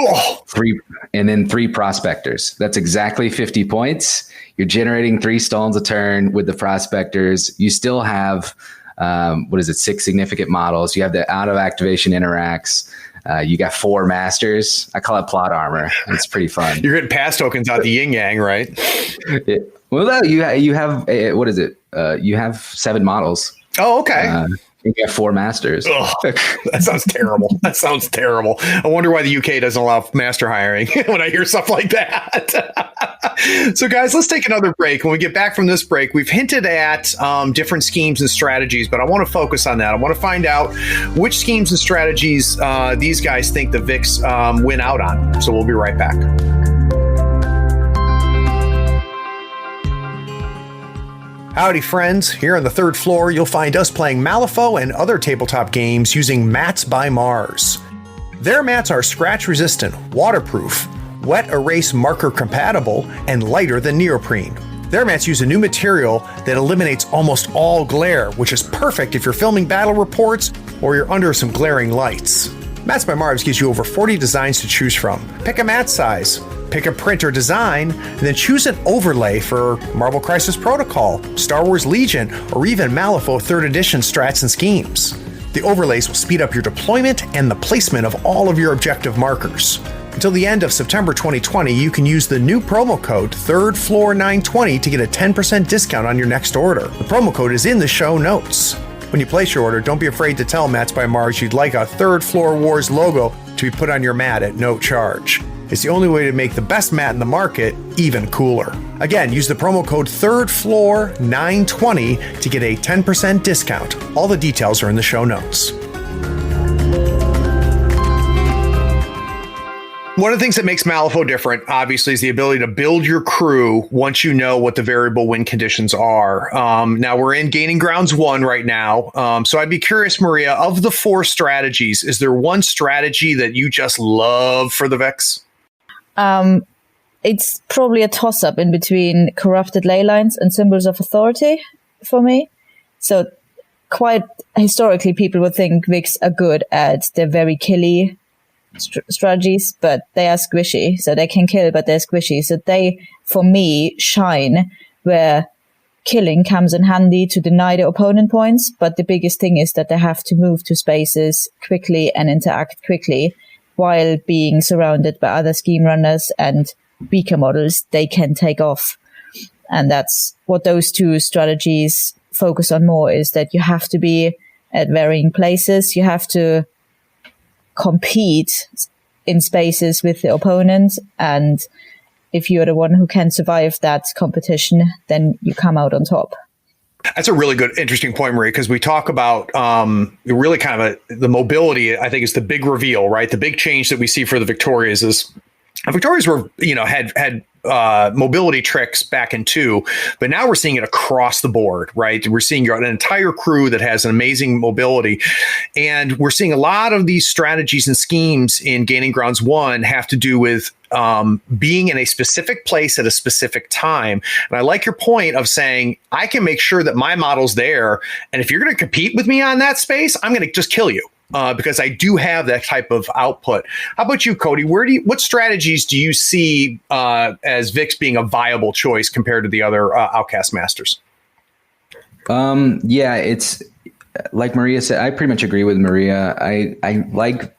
3, and then 3 prospectors. That's exactly 50 points. You're generating 3 stones a turn with the prospectors. You still have 6 significant models. You have the out of activation interacts. You got 4 masters. I call it plot armor. It's pretty fun. You're getting pass tokens out the yin yang, right? Well, no, you have what is it? you have 7 models. Oh, okay. You have 4 masters. Ugh, that sounds terrible. That sounds terrible. I wonder why the UK doesn't allow master hiring when I hear stuff like that. So, guys, let's take another break. When we get back from this break, we've hinted at different schemes and strategies, but I want to focus on that. I want to find out which schemes and strategies these guys think the Vix win out on. So we'll be right back. Howdy, friends. Here on the 3rd floor, you'll find us playing Malifaux and other tabletop games using Mats by Mars. Their mats are scratch-resistant, waterproof, wet erase marker compatible, and lighter than neoprene. Their mats use a new material that eliminates almost all glare, which is perfect if you're filming battle reports or you're under some glaring lights. Mats by Mars gives you over 40 designs to choose from. Pick a mat size, pick a print or design, and then choose an overlay for Marvel Crisis Protocol, Star Wars Legion, or even Malifaux 3rd Edition strats and schemes. The overlays will speed up your deployment and the placement of all of your objective markers. Until the end of September 2020, you can use the new promo code 3rd Floor 920 to get a 10% discount on your next order. The promo code is in the show notes. When you place your order, don't be afraid to tell Mats by Mars you'd like a 3rd Floor Wars logo to be put on your mat at no charge. It's the only way to make the best mat in the market even cooler. Again, use the promo code 3rd Floor 920 to get a 10% discount. All the details are in the show notes. One of the things that makes Malifaux different, obviously, is the ability to build your crew once you know what the variable win conditions are. Now, we're in Gaining Grounds 1 right now. So I'd be curious, Maria, of the 4 strategies, is there one strategy that you just love for the Vex? It's probably a toss-up in between Corrupted Ley Lines and Symbols of Authority for me. So quite historically, people would think Vix are good at the very killy strategies, but they are squishy. So they can kill, but they're squishy. So they, for me, shine where killing comes in handy to deny the opponent points. But the biggest thing is that they have to move to spaces quickly and interact quickly while being surrounded by other scheme runners and beaker models they can take off. And that's what those 2 strategies focus on more, is that you have to be at varying places. You have to compete in spaces with the opponent, and if you're the one who can survive that competition, then you come out on top. That's a really good, interesting point, Marie, because we talk about really kind of the mobility, I think, is the big reveal, right? The big change that we see for the Victorias is Victorias were, had mobility tricks back in 2, but now we're seeing it across the board, right? We're seeing an entire crew that has an amazing mobility, and we're seeing a lot of these strategies and schemes in Gaining Grounds 1 have to do with being in a specific place at a specific time. And I like your point of saying, I can make sure that my model's there, and if you're going to compete with me on that space, I'm going to just kill you. Because I do have that type of output. How about you, Cody? What strategies do you see as Vix being a viable choice compared to the other Outcast Masters? Yeah, it's like Maria said. I pretty much agree with Maria. I like,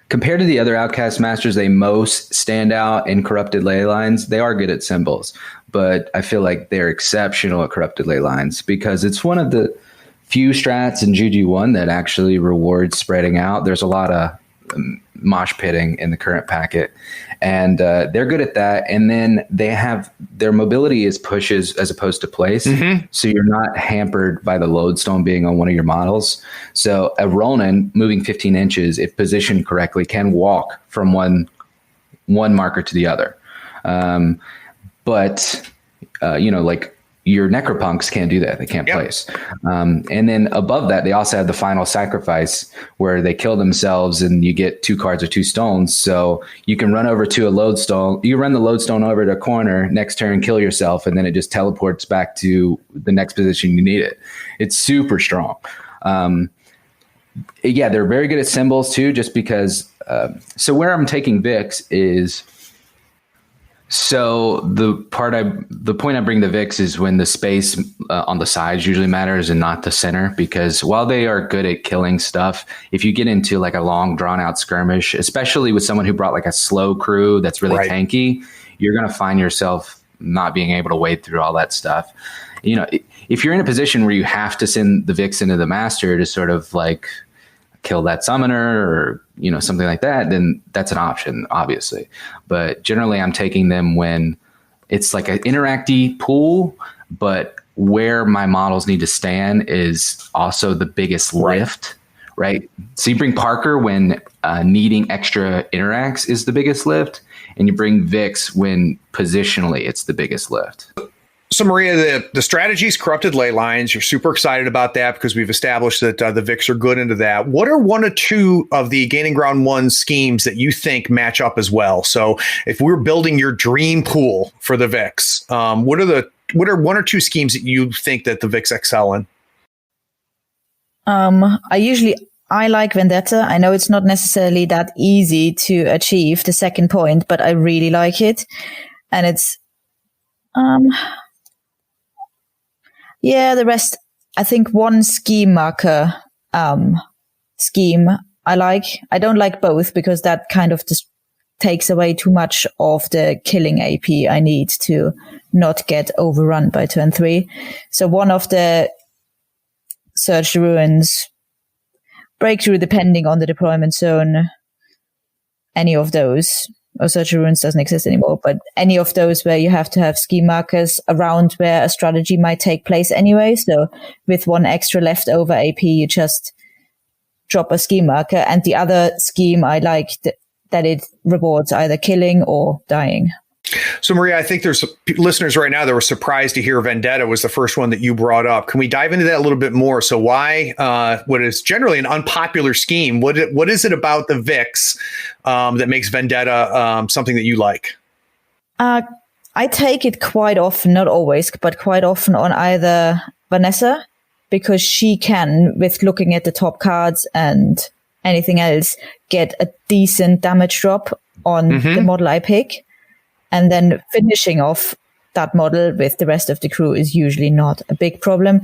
compared to the other Outcast Masters, they most stand out in Corrupted Ley Lines. They are good at symbols, but I feel like they're exceptional at Corrupted Ley Lines because it's one of the few strats in GG1 that actually rewards spreading out. There's a lot of mosh pitting in the current packet, and they're good at that. And then they have their mobility is pushes as opposed to place. Mm-hmm. So you're not hampered by the lodestone being on one of your models. So a Ronin moving 15 inches, if positioned correctly, can walk from one marker to the other. But like your Necropunks can't do that. They can't place. And then above that, they also have the Final Sacrifice where they kill themselves and you get 2 cards or 2 stones. So you can run over to a lodestone. You run the lodestone over to a corner, next turn, kill yourself, and then it just teleports back to the next position you need it. It's super strong. Yeah, they're very good at symbols too, just because. So where I'm taking Vix is. So the point I bring the Vix is when the space on the sides usually matters and not the center, because while they are good at killing stuff, if you get into like a long drawn out skirmish, especially with someone who brought like a slow crew that's really tanky, you're going to find yourself not being able to wade through all that stuff. If if you're in a position where you have to send the Vix into the master to sort of like kill that summoner or, something like that, then that's an option, obviously. But generally I'm taking them when it's like an interacty pool, but where my models need to stand is also the biggest lift, right? So you bring Parker when needing extra interacts is the biggest lift, and you bring Vix when positionally it's the biggest lift. So, Maria, the strategy is corrupted ley lines. You're super excited about that because we've established that the Vix are good into that. What are one or two of the Gaining Ground 1 schemes that you think match up as well? So if we're building your dream pool for the Vix, what are one or two schemes that you think that the Vix excel in? I like Vendetta. I know it's not necessarily that easy to achieve the second point, but I really like it. And it's, the rest, I think one scheme marker, scheme I like. I don't like both because that kind of just takes away too much of the killing AP I need to not get overrun by turn 3. So one of the Search the Ruins, Breakthrough, depending on the deployment zone, any of those, or Search the Ruins doesn't exist anymore, but any of those where you have to have scheme markers around where a strategy might take place anyway. So with one extra leftover AP, you just drop a scheme marker. And the other scheme I like that it rewards either killing or dying. So, Maria, I think there's listeners right now that were surprised to hear Vendetta was the first one that you brought up. Can we dive into that a little bit more? So why, what is generally an unpopular scheme, what is it about the Vix that makes Vendetta something that you like? I take it quite often, not always, but quite often on either Vanessa, because she can, with looking at the top cards and anything else, get a decent damage drop on the model I pick. And then finishing off that model with the rest of the crew is usually not a big problem.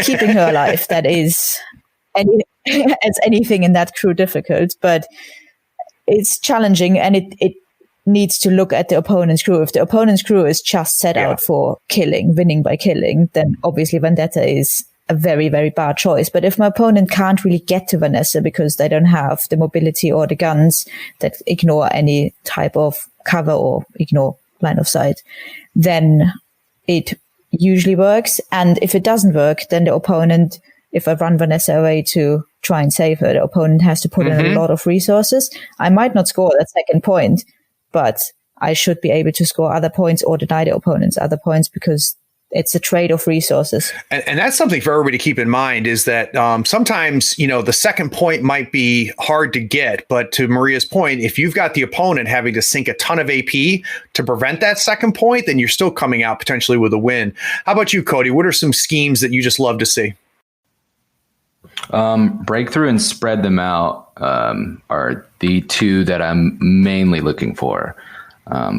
Keeping her alive, that is anything in that crew difficult, but it's challenging, and it needs to look at the opponent's crew. If the opponent's crew is just set out for killing, winning by killing, then obviously Vendetta is a very, very bad choice. But if my opponent can't really get to Vanessa because they don't have the mobility or the guns that ignore any type of cover or ignore line of sight, then it usually works. And if it doesn't work, then the opponent, if I run Vanessa away to try and save her, the opponent has to put in a lot of resources. I might not score that second point, but I should be able to score other points or deny the opponents other points because it's a trade of resources. And that's something for everybody to keep in mind is that sometimes, the second point might be hard to get. But to Maria's point, if you've got the opponent having to sink a ton of AP to prevent that second point, then you're still coming out potentially with a win. How about you, Cody? What are some schemes that you just love to see? Breakthrough and Spread Them Out are the two that I'm mainly looking for.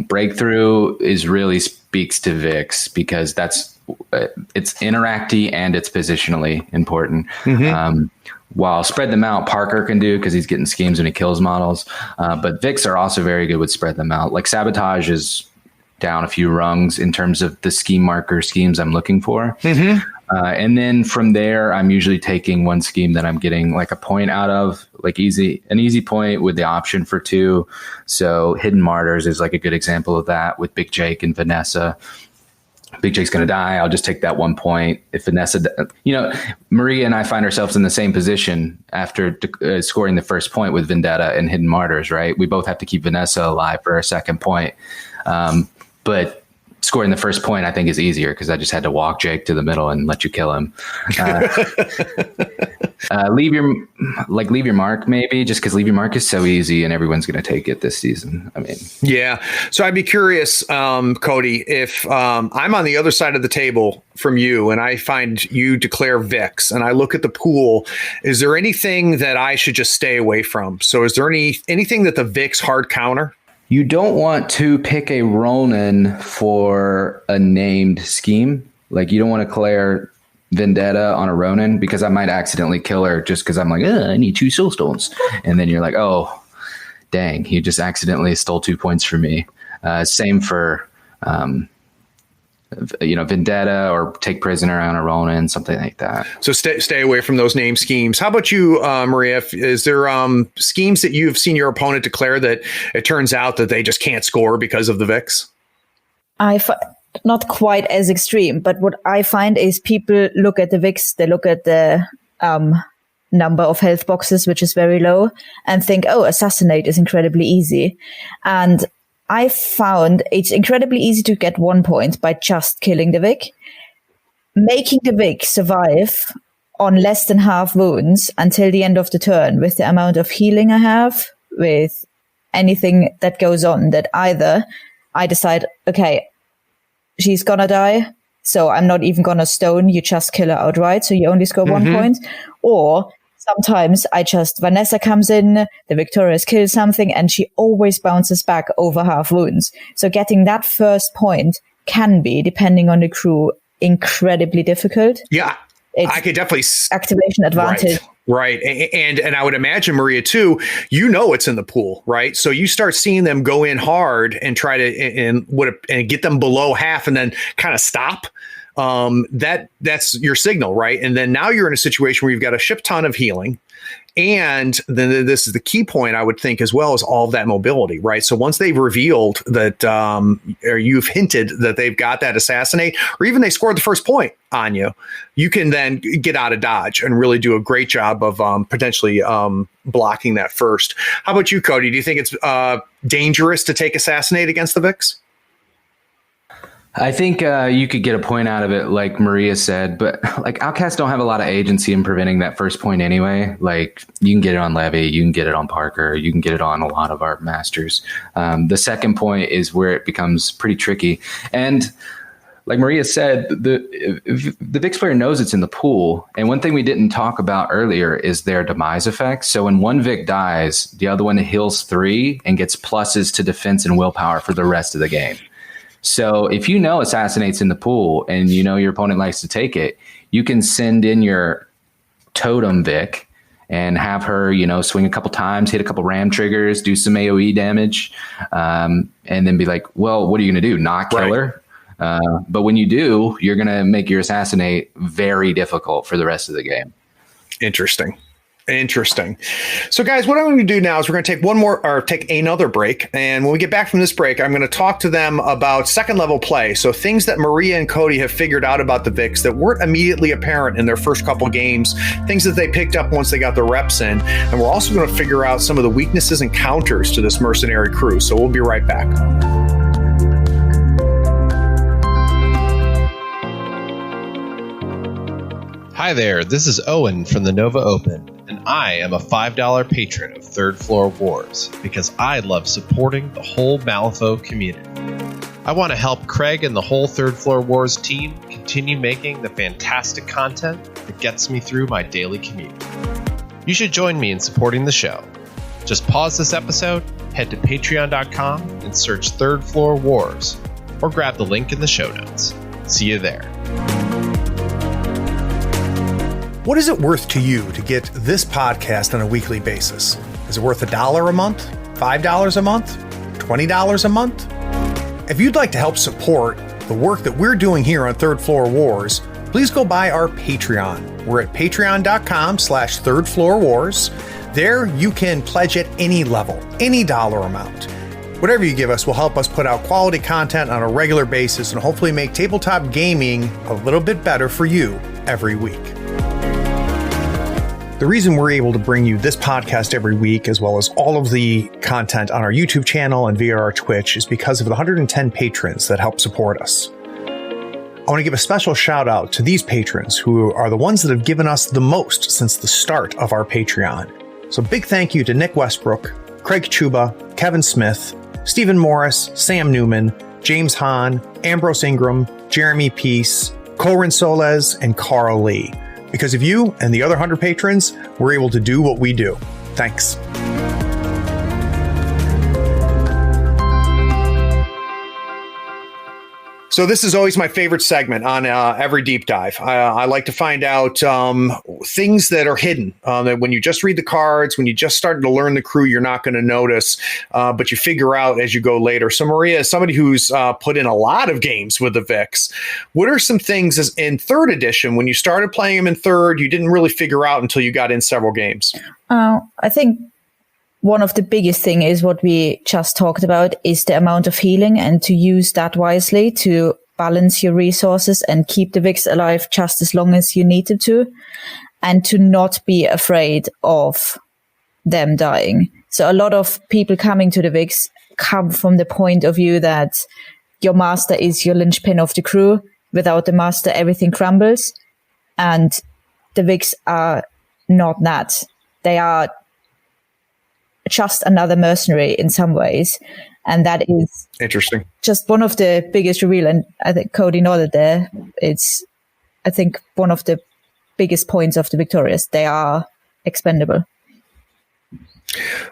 Breakthrough is really speaks to Vix because it's interacty and it's positionally important. While Spread Them Out, Parker can do because he's getting schemes when he kills models. But Vix are also very good with Spread Them Out. Like Sabotage is down a few rungs in terms of the scheme marker schemes I'm looking for. And then from there, I'm usually taking one scheme that I'm getting like a point out of, like an easy point with the option for 2. So Hidden Martyrs is like a good example of that with Big Jake and Vanessa. Big Jake's going to die. I'll just take that 1 point. If Vanessa, Maria and I find ourselves in the same position after scoring the first point with Vendetta and Hidden Martyrs, right? We both have to keep Vanessa alive for our second point. But scoring the first point, I think, is easier because I just had to walk Jake to the middle and let you kill him. Leave your mark, maybe, just because leave your mark is so easy and everyone's going to take it this season. I mean, yeah. So I'd be curious, Cody, if I'm on the other side of the table from you and I find you declare Vix and I look at the pool, is there anything that I should just stay away from? So is there anything that the Vix hard counter? You don't want to pick a Ronin for a named scheme. Like you don't want to declare Vendetta on a Ronin because I might accidentally kill her just because I'm like, I need 2 soul stones. And then you're like, oh, dang, you just accidentally stole 2 points from me. Same for vendetta or take prisoner on a Ronin, something like that. So stay away from those name schemes. How about you, Maria? Is there schemes that you've seen your opponent declare that it turns out that they just can't score because of the Vix? Not quite as extreme, but what I find is people look at the Vix, they look at the number of health boxes, which is very low, and think, oh, assassinate is incredibly easy. And I found it's incredibly easy to get 1 point by just killing the Vic. Making the Vic survive on less than half wounds until the end of the turn with the amount of healing I have, with anything that goes on, that either I decide, okay, she's gonna die, so I'm not even gonna stone, you just kill her outright, so you only score 1 point. Or sometimes Vanessa comes in, the Viktoria's kill something, and she always bounces back over half wounds. So getting that first point can be, depending on the crew, incredibly difficult. Yeah, I could definitely activation advantage. Right. And I would imagine, Maria, too, it's in the pool, right? So you start seeing them go in hard and try to and get them below half and then kind of stop. That's your signal, right? And then now you're in a situation where you've got a ship ton of healing. And then this is the key point, I would think, as well, as all of that mobility, right? So once they've revealed that, or you've hinted that they've got that assassinate, or even they scored the first point on you, you can then get out of dodge and really do a great job of potentially blocking that first. How about you, Cody? Do you think it's dangerous to take assassinate against the Vix? I think you could get a point out of it, like Maria said, but like outcasts don't have a lot of agency in preventing that first point anyway. Like you can get it on Levy, you can get it on Parker, you can get it on a lot of our masters. The second point is where it becomes pretty tricky. And like Maria said, the Vix player knows it's in the pool. And one thing we didn't talk about earlier is their demise effect. So when one Vic dies, the other one heals 3 and gets pluses to defense and willpower for the rest of the game. So if assassinate's in the pool and your opponent likes to take it, you can send in your totem Vic and have her, swing a couple times, hit a couple ram triggers, do some AoE damage, and then be like, well, what are you going to do? Not kill her? But when you do, you're going to make your assassinate very difficult for the rest of the game. Interesting. So guys, what I'm going to do now is we're going to take another break. And when we get back from this break, I'm going to talk to them about second level play. So things that Maria and Cody have figured out about the Vix that weren't immediately apparent in their first couple games, things that they picked up once they got the reps in. And we're also going to figure out some of the weaknesses and counters to this mercenary crew. So we'll be right back. Hi there, this is Owen from the Nova Open, and I am a $5 patron of Third Floor Wars because I love supporting the whole Malifaux community. I want to help Craig and the whole Third Floor Wars team continue making the fantastic content that gets me through my daily commute. You should join me in supporting the show. Just pause this episode, head to patreon.com and search Third Floor Wars, or grab the link in the show notes. See you there. What is it worth to you to get this podcast on a weekly basis? Is it worth $1 a month? $5 a month? $20 a month? If you'd like to help support the work that we're doing here on Third Floor Wars, please go by our Patreon. We're at patreon.com/Third Floor Wars. There you can pledge at any level, any dollar amount. Whatever you give us will help us put out quality content on a regular basis and hopefully make tabletop gaming a little bit better for you every week. The reason we're able to bring you this podcast every week, as well as all of the content on our YouTube channel and via our Twitch, is because of the 110 patrons that help support us. I want to give a special shout out to these patrons who are the ones that have given us the most since the start of our Patreon. So big thank you to Nick Westbrook, Craig Chuba, Kevin Smith, Stephen Morris, Sam Newman, James Hahn, Ambrose Ingram, Jeremy Peace, Corin Soles, and Carl Lee. Because of you and the other 100 patrons, we're able to do what we do. Thanks. So this is always my favorite segment on every deep dive. I like to find out things that are hidden, that when you just read the cards, when you just started to learn the crew, you're not going to notice, but you figure out as you go later. So Maria, as somebody who's put in a lot of games with the Vix, what are some things in third edition, when you started playing them in third, you didn't really figure out until you got in several games? I think one of the biggest thing is what we just talked about is the amount of healing, and to use that wisely to balance your resources and keep the Vix alive just as long as you need them to, and to not be afraid of them dying. So a lot of people coming to the Vix come from the point of view that your master is your linchpin of the crew. Without the master, everything crumbles. And the Vix are not that. They are just another mercenary in some ways. And that is interesting. Just one of the biggest reveal. And I think Cody nodded there. It's, I think, one of the biggest points of the Victorious. They are expendable.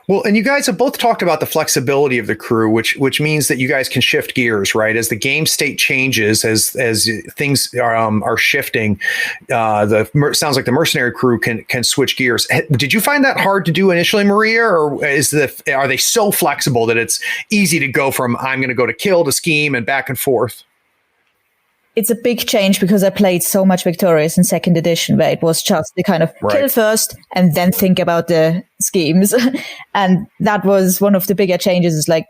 Well, and you guys have both talked about the flexibility of the crew, which means that you guys can shift gears, right? As the game state changes, as things are shifting, sounds like the mercenary crew can switch gears. Did you find that hard to do initially, Maria, or are they so flexible that it's easy to go from I'm going to go to kill to scheme and back and forth? It's a big change because I played so much Victorious in second edition, where it was just the kind of kill first and then think about the schemes. And that was one of the bigger changes, is like,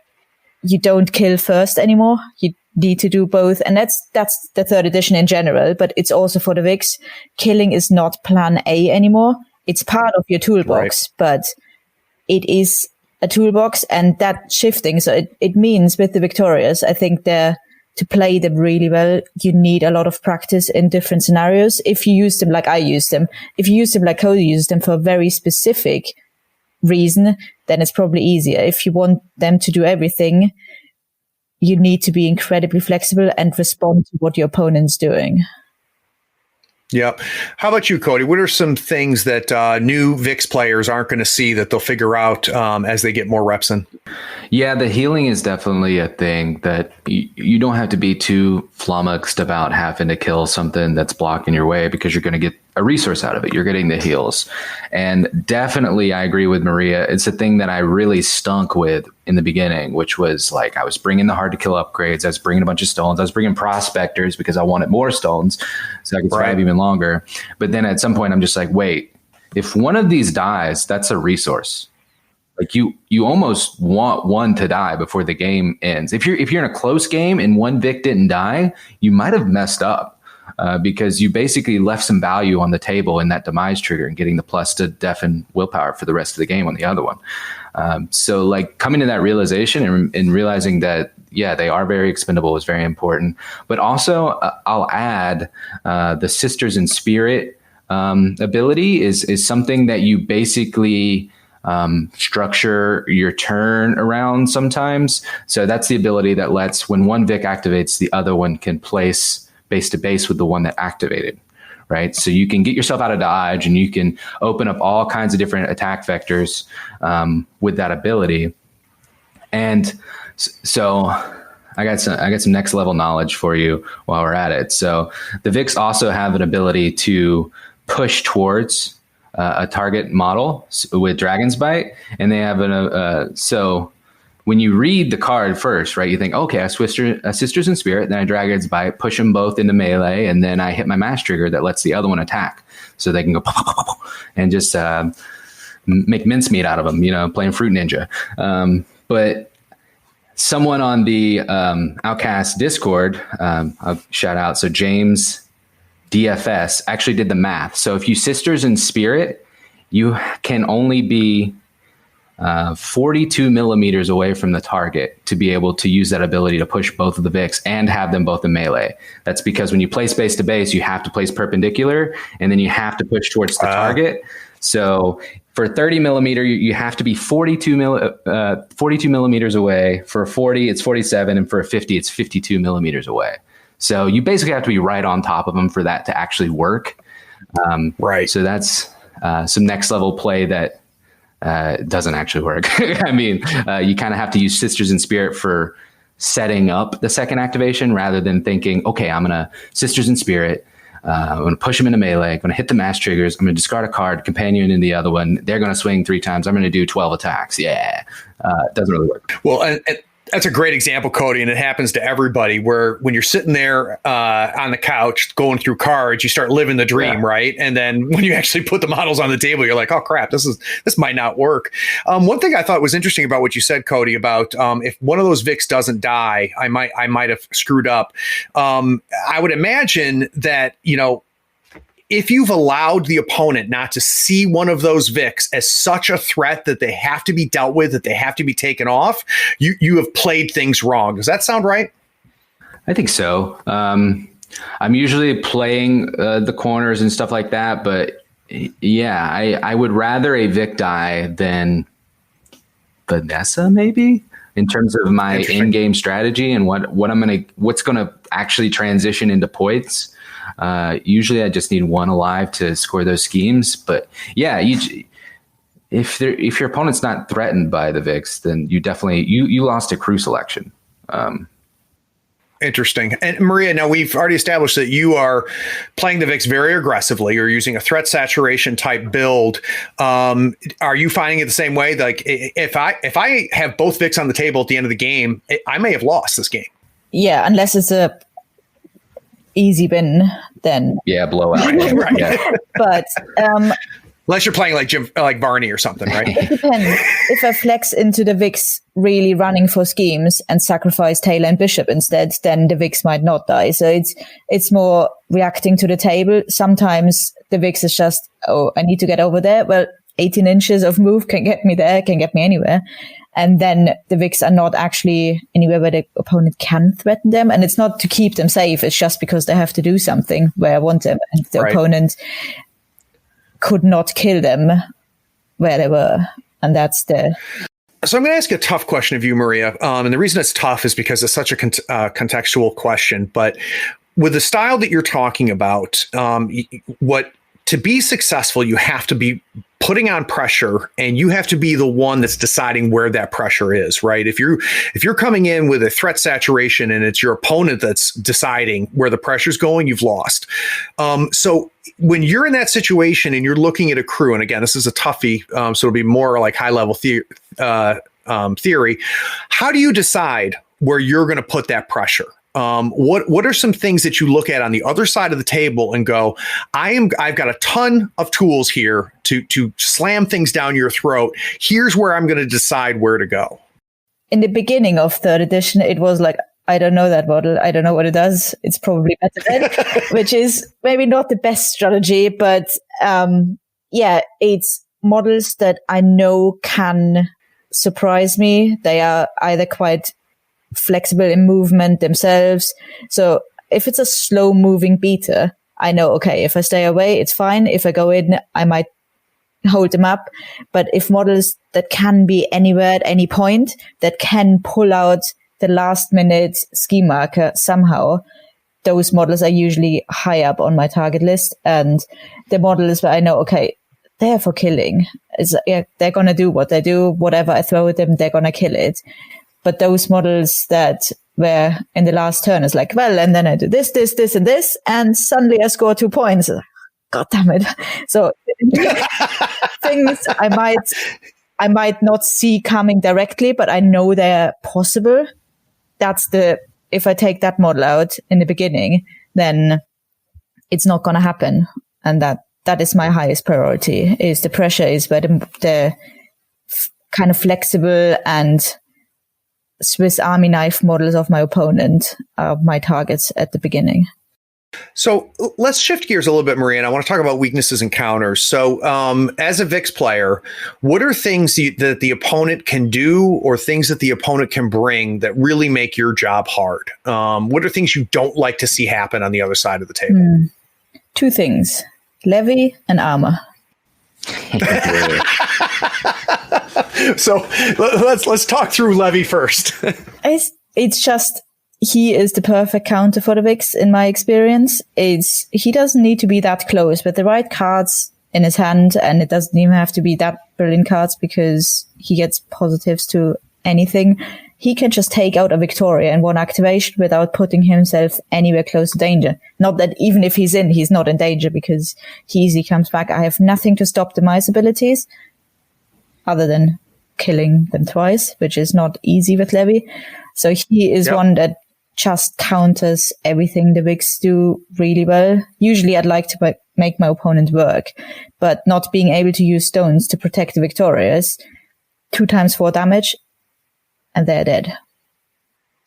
you don't kill first anymore. You need to do both. And that's the third edition in general, but it's also for the Vix. Killing is not plan A anymore. It's part of your toolbox, but it is a toolbox, and that shifting. So it means with the Victorious, I think to play them really well, you need a lot of practice in different scenarios. If you use them like I use them, if you use them like Cody used them for a very specific reason, then it's probably easier. If you want them to do everything, you need to be incredibly flexible and respond to what your opponent's doing. Yeah. How about you, Cody? What are some things that new Vix players aren't going to see that they'll figure out as they get more reps in? Yeah, the healing is definitely a thing that you don't have to be too flummoxed about having to kill something that's blocking your way, because you're going to get a resource out of it. You're getting the heals. And definitely, I agree with Maria. It's a thing that I really stunk with in the beginning, which was like, I was bringing the hard to kill upgrades. I was bringing a bunch of stones. I was bringing prospectors because I wanted more stones so I could survive even longer. But then at some point, I'm just like, wait, if one of these dies, that's a resource. Like you almost want one to die before the game ends. If you're in a close game and one Vic didn't die, you might have messed up because you basically left some value on the table in that demise trigger and getting the plus to deafen willpower for the rest of the game on the other one. So like coming to that realization and realizing that, yeah, they are very expendable is very important. But also I'll add the Sisters in Spirit ability is something that you basically structure your turn around sometimes. So that's the ability that lets, when one Vic activates, the other one can place base to base with the one that activated, right? So you can get yourself out of dodge and you can open up all kinds of different attack vectors with that ability. And so I got some next level knowledge for you while we're at it. So the Vix also have an ability to push towards a target model with Dragon's Bite, and they have so when you read the card first, right, you think, okay, I Sisters in Spirit, then I Dragon's Bite, push them both into melee, and then I hit my mash trigger that lets the other one attack, so they can go and just make mincemeat out of them, playing Fruit Ninja. But someone on the Outcast Discord, I'll shout out, so James DFS actually did the math. So if you Sisters in Spirit, you can only be 42 millimeters away from the target to be able to use that ability to push both of the Vix and have them both in melee. That's because when you place base to base, you have to place perpendicular, and then you have to push towards the target. So for 30 millimeter, you have to be 42 millimeters away. For a 40, it's 47. And for a 50, it's 52 millimeters away. So you basically have to be right on top of them for that to actually work. Right. So that's some next level play that doesn't actually work. I mean, you kind of have to use Sisters in Spirit for setting up the second activation rather than thinking, okay, I'm going to Sisters in Spirit. I'm going to push them into melee. I'm going to hit the mass triggers. I'm going to discard a card, companion in the other one. They're going to swing 3 times. I'm going to do 12 attacks. Yeah. It doesn't really work. Well, and that's a great example, Cody, and it happens to everybody where when you're sitting there on the couch going through cards, you start living the dream, right? And then when you actually put the models on the table, you're like, oh, crap, this might not work. One thing I thought was interesting about what you said, Cody, about if one of those Vix doesn't die, I might have screwed up. I would imagine that, if you've allowed the opponent not to see one of those Vix as such a threat that they have to be dealt with, that they have to be taken off, you have played things wrong. Does that sound right? I think so. I'm usually playing the corners and stuff like that, but yeah, I would rather a Vic die than Vanessa, maybe, in terms of my in-game strategy and what's gonna actually transition into points. Usually I just need one alive to score those schemes, but yeah, if your opponent's not threatened by the Vix, then you definitely you lost a crew selection. Interesting. And Maria, now we've already established that you are playing the Vix very aggressively. You're using a threat saturation type build. Are you finding it the same way? Like if I have both Vix on the table at the end of the game, I may have lost this game. Yeah, unless it's a easy win, then blowout. Right. Yeah. But unless you're playing like Barney or something, right? it depends. If I flex into the Vix really running for schemes and sacrifice Taylor and Bishop instead, then the Vix might not die. So it's more reacting to the table. Sometimes the Vix is just, oh, I need to get over there. Well, 18 inches of move can get me there, can get me anywhere. And then the Vix are not actually anywhere where the opponent can threaten them. And it's not to keep them safe. It's just because they have to do something where I want them. And the opponent could not kill them where they were. And that's the... So I'm going to ask a tough question of you, Maria. And the reason it's tough is because it's such a contextual question. But with the style that you're talking about, to be successful, you have to be putting on pressure, and you have to be the one that's deciding where that pressure is, right? If you're coming in with a threat saturation and it's your opponent that's deciding where the pressure's going, you've lost. So when you're in that situation and you're looking at a crew, and again, this is a toughie, so it'll be more like high level theory. How do you decide where you're going to put that pressure? What are some things that you look at on the other side of the table and go, I've got a ton of tools here to slam things down your throat. Here's where I'm going to decide where to go. In the beginning of third edition, it was like, I don't know that model. I don't know what it does. It's probably better than, which is maybe not the best strategy, but it's models that I know can surprise me. They are either quite flexible in movement themselves. So if it's a slow moving beater, I know, okay, if I stay away, it's fine. If I go in, I might hold them up. But if models that can be anywhere at any point, that can pull out the last minute ski marker somehow, those models are usually high up on my target list. And the models where I know, okay, they're for killing. They're going to do what they do. Whatever I throw at them, they're going to kill it. But those models that were in the last turn is like, well, and then I do this, and this, and suddenly I score 2 points. God damn it. So things I might not see coming directly, but I know they're possible. If I take that model out in the beginning, then it's not going to happen. And that is my highest priority, is the pressure is where the kind of flexible and Swiss Army knife models of my opponent are my targets at the beginning. So let's shift gears a little bit, Maria, and I want to talk about weaknesses and counters. So as a Vix player, what are things that the opponent can do or things that the opponent can bring that really make your job hard? What are things you don't like to see happen on the other side of the table? 2 things, levy and armor. So let's talk through Levy first. It's just, he is the perfect counter for the Vix in my experience. He doesn't need to be that close with the right cards in his hand, and it doesn't even have to be that brilliant cards because he gets positives to anything. he can just take out a Viktoria in one activation without putting himself anywhere close to danger. Not that even if he's in, he's not in danger because he easily comes back. I have nothing to stop the mice abilities other than killing them twice, which is not easy with Levy. So he is one that just counters everything the Viks do really well. Usually I'd like to make my opponent work, but not being able to use stones to protect the Viktorias, 2 times 4 damage, and they're dead.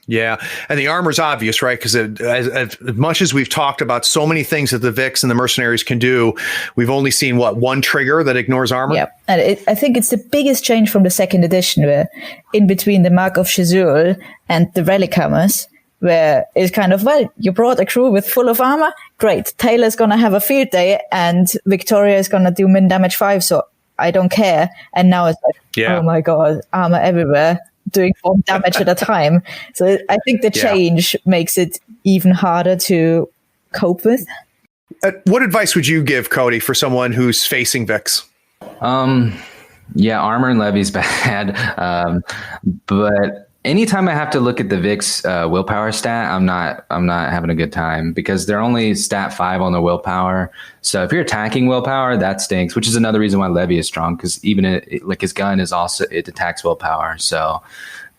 Yeah, and the armor's obvious, right? Because as much as we've talked about so many things that the Viks and the Mercenaries can do, we've only seen, one trigger that ignores armor? Yeah, and I think it's the biggest change from the 2nd edition, where in between the Mark of Shazul and the Relic Hammers, where it's kind of, well, you brought a crew with full of armor, great. Taylor's going to have a field day, and Viktoria is going to do min damage 5, so I don't care. And now it's like, oh my god, armor everywhere, doing 4 damage at a time. So I think the change makes it even harder to cope with. What advice would you give, Cody, for someone who's facing Viks? Yeah, armor and levy's bad. But anytime I have to look at the Vik's willpower stat, I'm not having a good time because they're only stat 5 on the willpower. So if you're attacking willpower, that stinks, which is another reason why Levy is strong, because even like his gun is also, it attacks willpower. So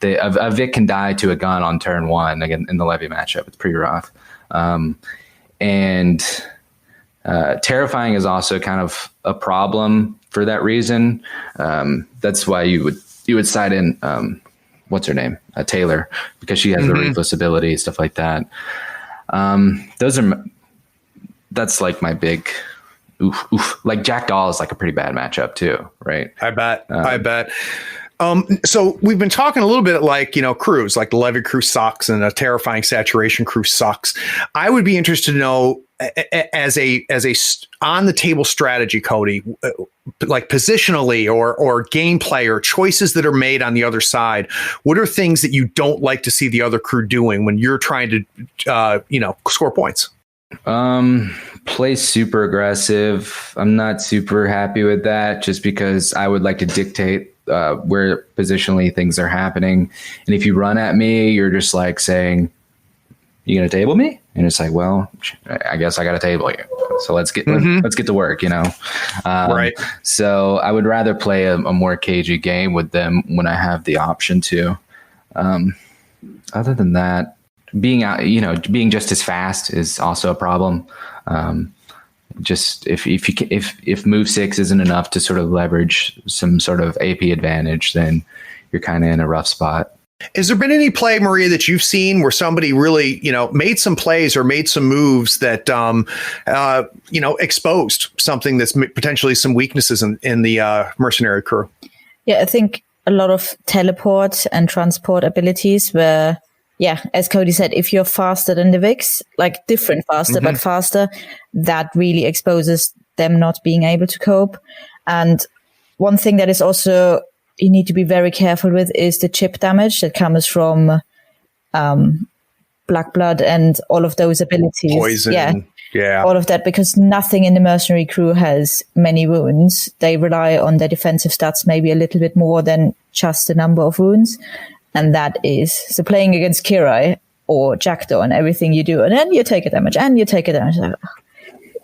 a Vik can die to a gun on turn 1 again in the Levy matchup. It's pretty rough. And terrifying is also kind of a problem for that reason. That's why you would side in what's her name? Taylor, because she has the ruthless ability, stuff like that. That's like my big oof. Like Jackdaw is like a pretty bad matchup too, right? I bet. So we've been talking a little bit like, crews, like the Levy crew sucks and a terrifying saturation crew sucks. I would be interested to know, as a on the table strategy, Cody, like positionally or gameplay or choices that are made on the other side, what are things that you don't like to see the other crew doing when you're trying to score points? Play super aggressive. I'm not super happy with that, just because I would like to dictate where positionally things are happening. And if you run at me, you're just like saying, "You gonna table me?" And it's like, well, I guess I got to table you. So let's get to work, Right. So I would rather play a more cagey game with them when I have the option to. Other than that, being just as fast is also a problem. Just if move 6 isn't enough to sort of leverage some sort of AP advantage, then you're kind of in a rough spot. Has there been any play, Maria, that you've seen where somebody really, made some plays or made some moves that, exposed something that's potentially some weaknesses in the mercenary crew? Yeah, I think a lot of teleport and transport abilities where, as Cody said, if you're faster than the Viks, like different faster, but faster, that really exposes them not being able to cope. And one thing that is also you need to be very careful with is the chip damage that comes from Black Blood and all of those abilities. Poison. Yeah. All of that, because nothing in the mercenary crew has many wounds. They rely on their defensive stats maybe a little bit more than just the number of wounds. And that is, so playing against Kirai or Jackdaw and everything you do, and then you take a damage,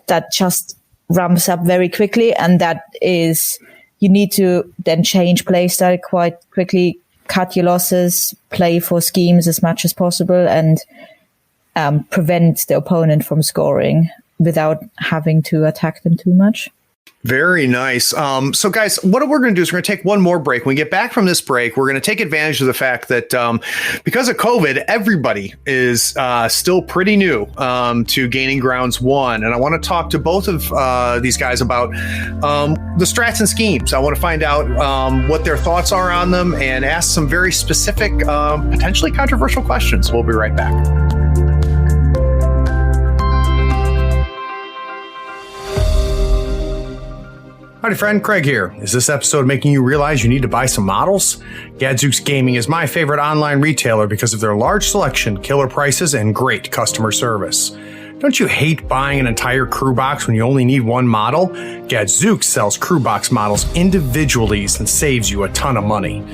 that just ramps up very quickly. And that is, you need to then change play style quite quickly, cut your losses, play for schemes as much as possible, and prevent the opponent from scoring without having to attack them too much. Very nice. So guys, what we're going to do is we're going to take one more break. When we get back from this break, we're going to take advantage of the fact that because of COVID, everybody is still pretty new to Gaining Grounds 1. And I want to talk to both of these guys about the strats and schemes. I want to find out what their thoughts are on them and ask some very specific, potentially controversial questions. We'll be right back. Howdy friend, Craig here. Is this episode making you realize you need to buy some models? Gadzooks Gaming is my favorite online retailer because of their large selection, killer prices, and great customer service. Don't you hate buying an entire crew box when you only need one model? Gadzooks sells crew box models individually and saves you a ton of money.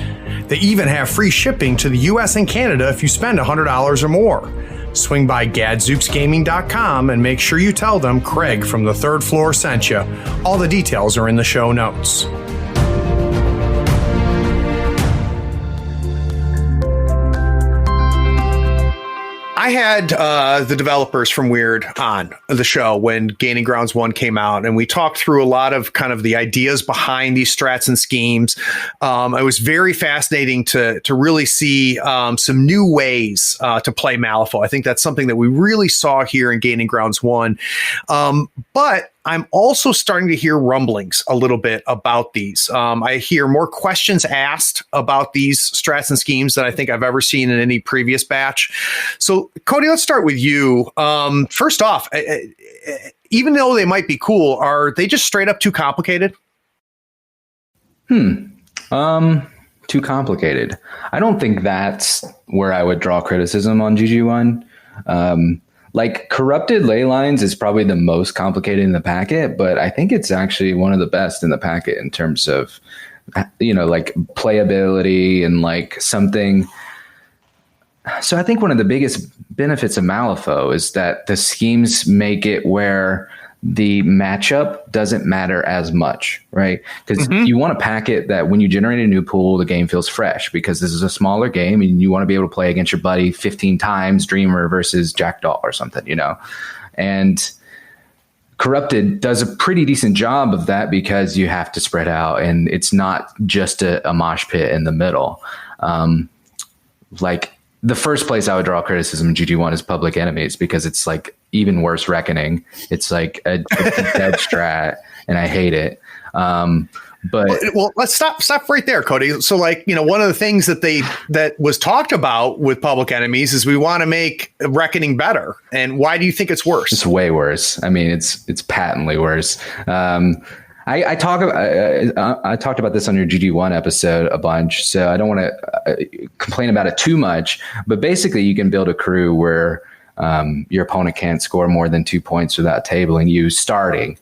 They even have free shipping to the US and Canada if you spend $100 or more. Swing by GadzooksGaming.com and make sure you tell them Craig from the Third Floor sent you. All the details are in the show notes. I had the developers from Weird on the show when Gaining Grounds 1 came out, and we talked through a lot of kind of the ideas behind these strats and schemes. It was very fascinating to really see some new ways to play Malifaux. I think that's something that we really saw here in Gaining Grounds 1. But I'm also starting to hear rumblings a little bit about these. I hear more questions asked about these strats and schemes than I think I've ever seen in any previous batch. So, Cody, let's start with you. First off, even though they might be cool, are they just straight up too complicated? Too complicated. I don't think that's where I would draw criticism on GG1. Like corrupted ley lines is probably the most complicated in the packet, but I think it's actually one of the best in the packet in terms of, like playability and like something. So I think one of the biggest benefits of Malifaux is that the schemes make it where the matchup doesn't matter as much, right? Because you want a packet that when you generate a new pool, the game feels fresh because this is a smaller game and you want to be able to play against your buddy 15 times, Dreamer versus Jackdaw or something, And Corrupted does a pretty decent job of that because you have to spread out and it's not just a mosh pit in the middle. Like the first place I would draw criticism in GG1 is Public Enemies because it's like even worse Reckoning. It's like a dead strat and I hate it. But let's stop right there, Cody. So one of the things that was talked about with Public Enemies is we want to make Reckoning better. And why do you think it's worse? It's way worse. I mean, it's patently worse. I talked about this on your GG1 episode a bunch, so I don't want to complain about it too much. But basically, you can build a crew where your opponent can't score more than 2 points without tabling you starting,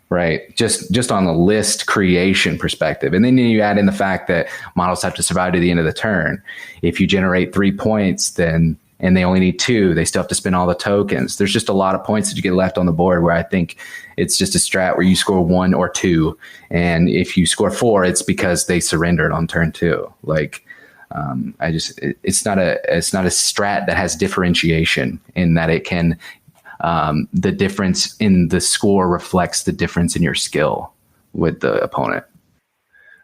right? Just on the list creation perspective. And then you add in the fact that models have to survive to the end of the turn. If you generate 3 points, and they only need 2, they still have to spend all the tokens. There's just a lot of points that you get left on the board where I think it's just a strat where you score 1 or 2. And if you score 4, it's because they surrendered on turn 2. Like, it's not a strat that has differentiation in that it can, the difference in the score reflects the difference in your skill with the opponent.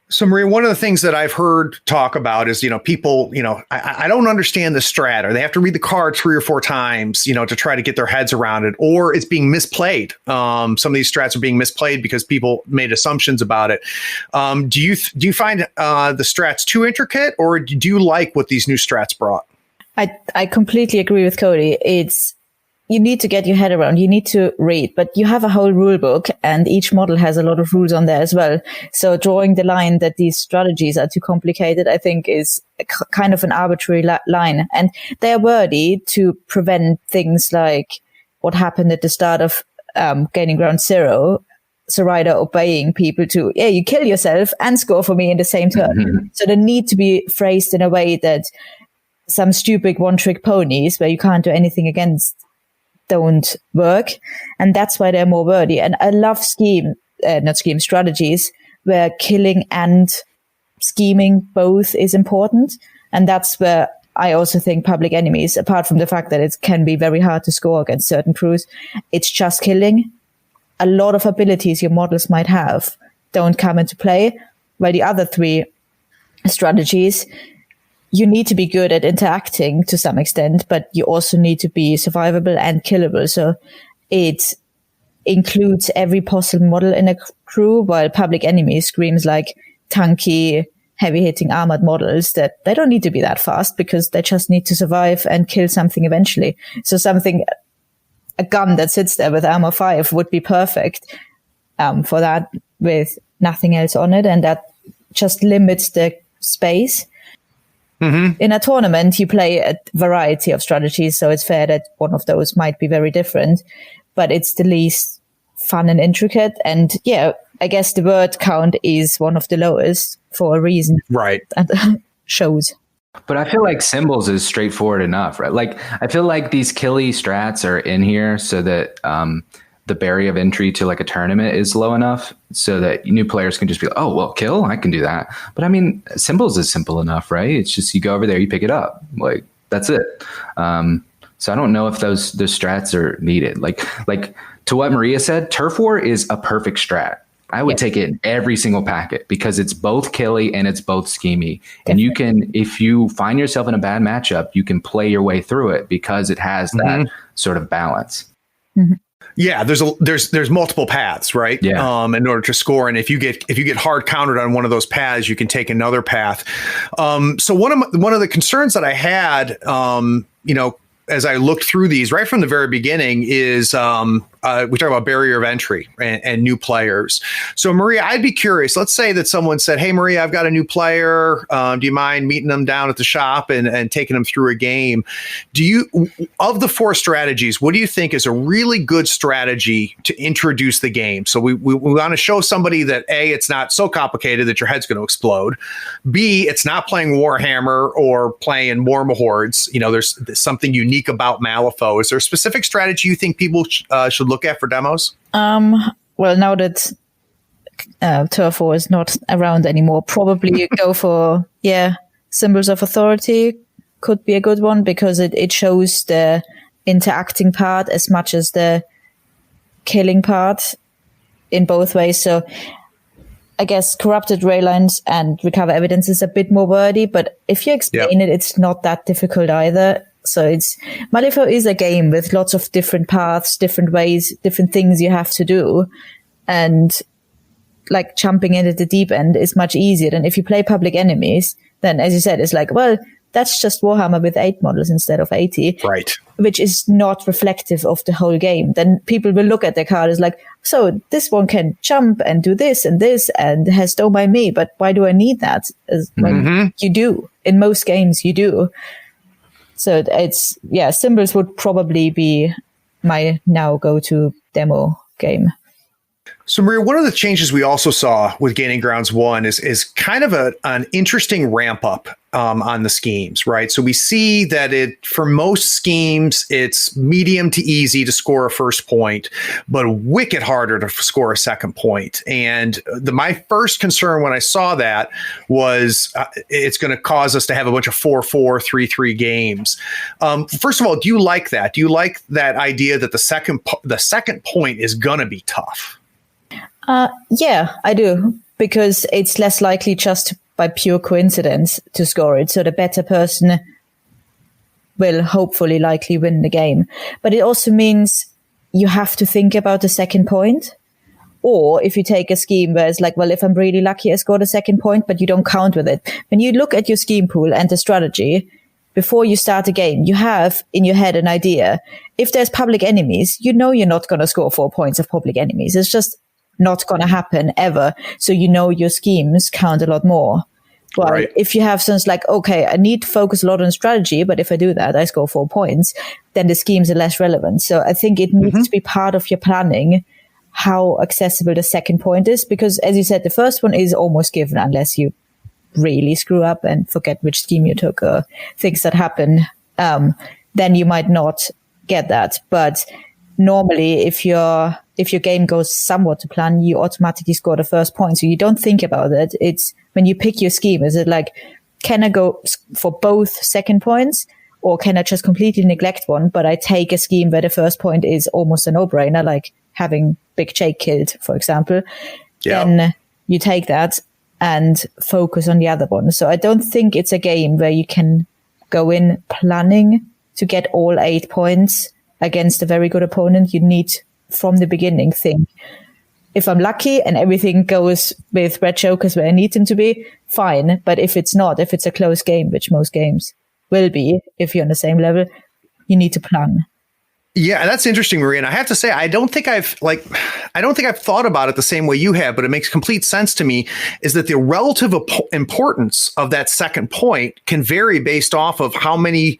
So, Maria, one of the things that I've heard talk about is, people, I don't understand the strat, or they have to read the card 3 or 4 times, to try to get their heads around it, or it's being misplayed. Some of these strats are being misplayed because people made assumptions about it. Do you find the strats too intricate, or do you like what these new strats brought? I completely agree with Cody. You need to get your head around, you need to read, but you have a whole rule book and each model has a lot of rules on there as well. So drawing the line that these strategies are too complicated, I think is kind of an arbitrary line. And they're worthy to prevent things like what happened at the start of Gaining Ground 0. Zoraida obeying people to, you kill yourself and score for me in the same turn. So they need to be phrased in a way that some stupid one-trick ponies where you can't do anything against don't work, and that's why they're more worthy. And I love strategies where killing and scheming both is important, and that's where I also think Public Enemies, apart from the fact that it can be very hard to score against certain crews, it's just killing. A lot of abilities your models might have don't come into play, while the other 3 strategies, you need to be good at interacting to some extent, but you also need to be survivable and killable. So it includes every possible model in a crew, while Public Enemies screams like tanky, heavy-hitting armored models that they don't need to be that fast because they just need to survive and kill something eventually. So a gun that sits there with armor 5 would be perfect for that with nothing else on it, and that just limits the space. In a tournament, you play a variety of strategies, so it's fair that one of those might be very different, but it's the least fun and intricate. And I guess the word count is one of the lowest for a reason. Right. shows. But I feel like symbols is straightforward enough, right? Like, I feel like these killy strats are in here so that the barrier of entry to like a tournament is low enough so that new players can just be like, oh, well, kill, I can do that. But I mean, symbols is simple enough, right? It's just you go over there, you pick it up. Like, that's it. So I don't know if those strats are needed. Like to what Maria said, Turf War is a perfect strat. I would take it in every single packet because it's both killy and it's both schemy. And you can, if you find yourself in a bad matchup, you can play your way through it because it has that sort of balance. Yeah, there's multiple paths, right? Yeah. In order to score, and if you get hard countered on one of those paths, you can take another path. So one of the concerns that I had, as I looked through these right from the very beginning is we talk about barrier of entry and new players. So Maria, I'd be curious. Let's say that someone said, "Hey Maria, I've got a new player. Do you mind meeting them down at the shop and taking them through a game?" Of the 4 strategies, what do you think is a really good strategy to introduce the game? So we want to show somebody that A, it's not so complicated that your head's going to explode. B, it's not playing Warhammer or playing War Mahords. There's something unique about Malifaux. Is there a specific strategy you think people should look at for demos? Well, now that Turf War is not around anymore, probably you go for Symbols of Authority could be a good one because it shows the interacting part as much as the killing part in both ways. So I guess Corrupted Ray Lines and Recover Evidence is a bit more wordy, but if you explain it, it's not that difficult either. So Malifaux is a game with lots of different paths, different ways, different things you have to do. And like jumping into the deep end is much easier than if you play Public Enemies, then as you said, it's like, well, that's just Warhammer with 8 models instead of 80. Right. Which is not reflective of the whole game. Then people will look at their card as like, so this one can jump and do this and has Don't Mind Me, but why do I need that? When you do. In most games you do. So Symbols would probably be my now go-to demo game. So Maria, one of the changes we also saw with Gaining Grounds 1 is kind of an interesting ramp up on the schemes, right? So we see that for most schemes, it's medium to easy to score a first point, but wicked harder to score a second point. And my first concern when I saw that was it's going to cause us to have a bunch of 4-4, 3-3 games. First of all, do you like that? Do you like that idea that the second point is going to be tough? Yeah, I do, because it's less likely just by pure coincidence to score it. So the better person will hopefully likely win the game. But it also means you have to think about the second point. Or if you take a scheme where it's like, well, if I'm really lucky, I scored a second point, but you don't count with it. When you look at your scheme pool and the strategy, before you start a game, you have in your head an idea. If there's Public Enemies, you're not going to score 4 points of Public Enemies. It's just not going to happen ever. So your schemes count a lot more. Well, right. If you have something like, okay, I need to focus a lot on strategy, but if I do that, I score 4 points, then the schemes are less relevant. So I think it needs to be part of your planning how accessible the second point is, because as you said, the first one is almost given unless you really screw up and forget which scheme you took or things that happen. Then you might not get that. But normally, if your game goes somewhat to plan, you automatically score the first point. So you don't think about it. It's when you pick your scheme, is it like, can I go for both second points, or can I just completely neglect one, but I take a scheme where the first point is almost a no-brainer, like having Big Jake killed, for example. Then you take that and focus on the other one. So I don't think it's a game where you can go in planning to get all 8 points against a very good opponent. You need from the beginning think, if I'm lucky and everything goes with red chokers where I need them to be, fine. But if it's not, if it's a close game, which most games will be, if you're on the same level, you need to plan. Yeah, that's interesting, Maria. And I have to say, I don't think I've thought about it the same way you have, but it makes complete sense to me, is that the relative importance of that second point can vary based off of how many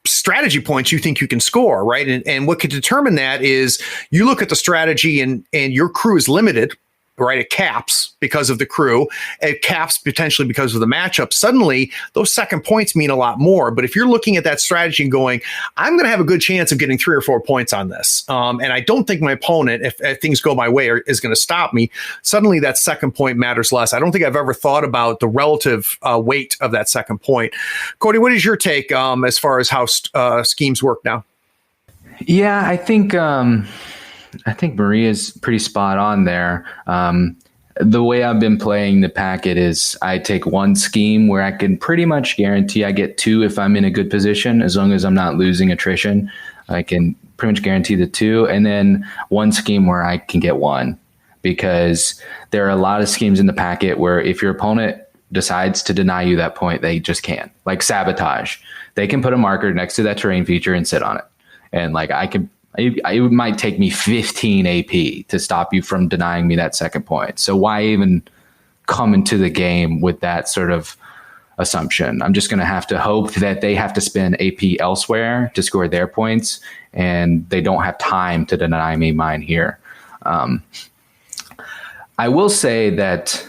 strategy points you think you can score, right? And what could determine that is you look at the strategy and your crew is limited, right? It caps because of the crew. It caps potentially because of the matchup. Suddenly, those second points mean a lot more. But if you're looking at that strategy and going, I'm going to have a good chance of getting 3 or 4 points on this, and I don't think my opponent, if things go my way, is going to stop me, suddenly that second point matters less. I don't think I've ever thought about the relative weight of that second point. Cody, what is your take as far as how schemes work now? Yeah, I think Maria's pretty spot on there. The way I've been playing the packet is I take one scheme where I can pretty much guarantee I get 2 if I'm in a good position, as long as I'm not losing attrition. I can pretty much guarantee the 2, and then one scheme where I can get 1, because there are a lot of schemes in the packet where if your opponent decides to deny you that point, they just can't. Like sabotage. They can put a marker next to that terrain feature and sit on it. And like it might take me 15 AP to stop you from denying me that second point. So why even come into the game with that sort of assumption? I'm just going to have to hope that they have to spend AP elsewhere to score their points, and they don't have time to deny me mine here. I will say that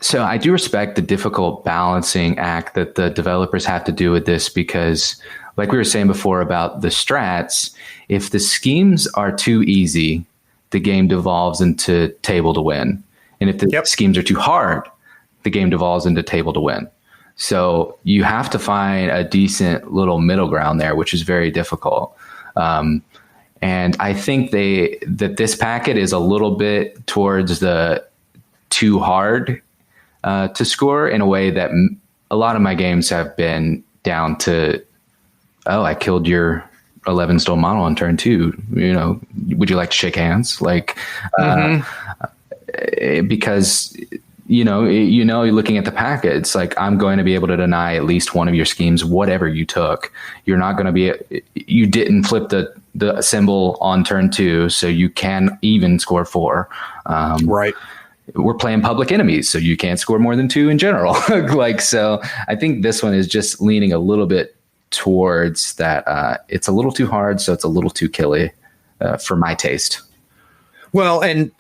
so I do respect the difficult balancing act that the developers have to do with this, because like we were saying before about the strats, if the schemes are too easy, the game devolves into table to win. And if the schemes are too hard, the game devolves into table to win. So you have to find a decent little middle ground there, which is very difficult. And I think that this packet is a little bit towards the too hard to score, in a way that a lot of my games have been down to, oh, I killed your 11 stone model on turn 2. You know, would you like to shake hands? Like, because you're looking at the packet, it's like, I'm going to be able to deny at least one of your schemes, whatever you took. You're not going to be, you didn't flip the symbol on turn 2, so you can even score 4. Right. We're playing public enemies, so you can't score more than 2 in general. So I think this one is just leaning a little bit towards that. It's a little too hard, so it's a little too killy for my taste. Well, and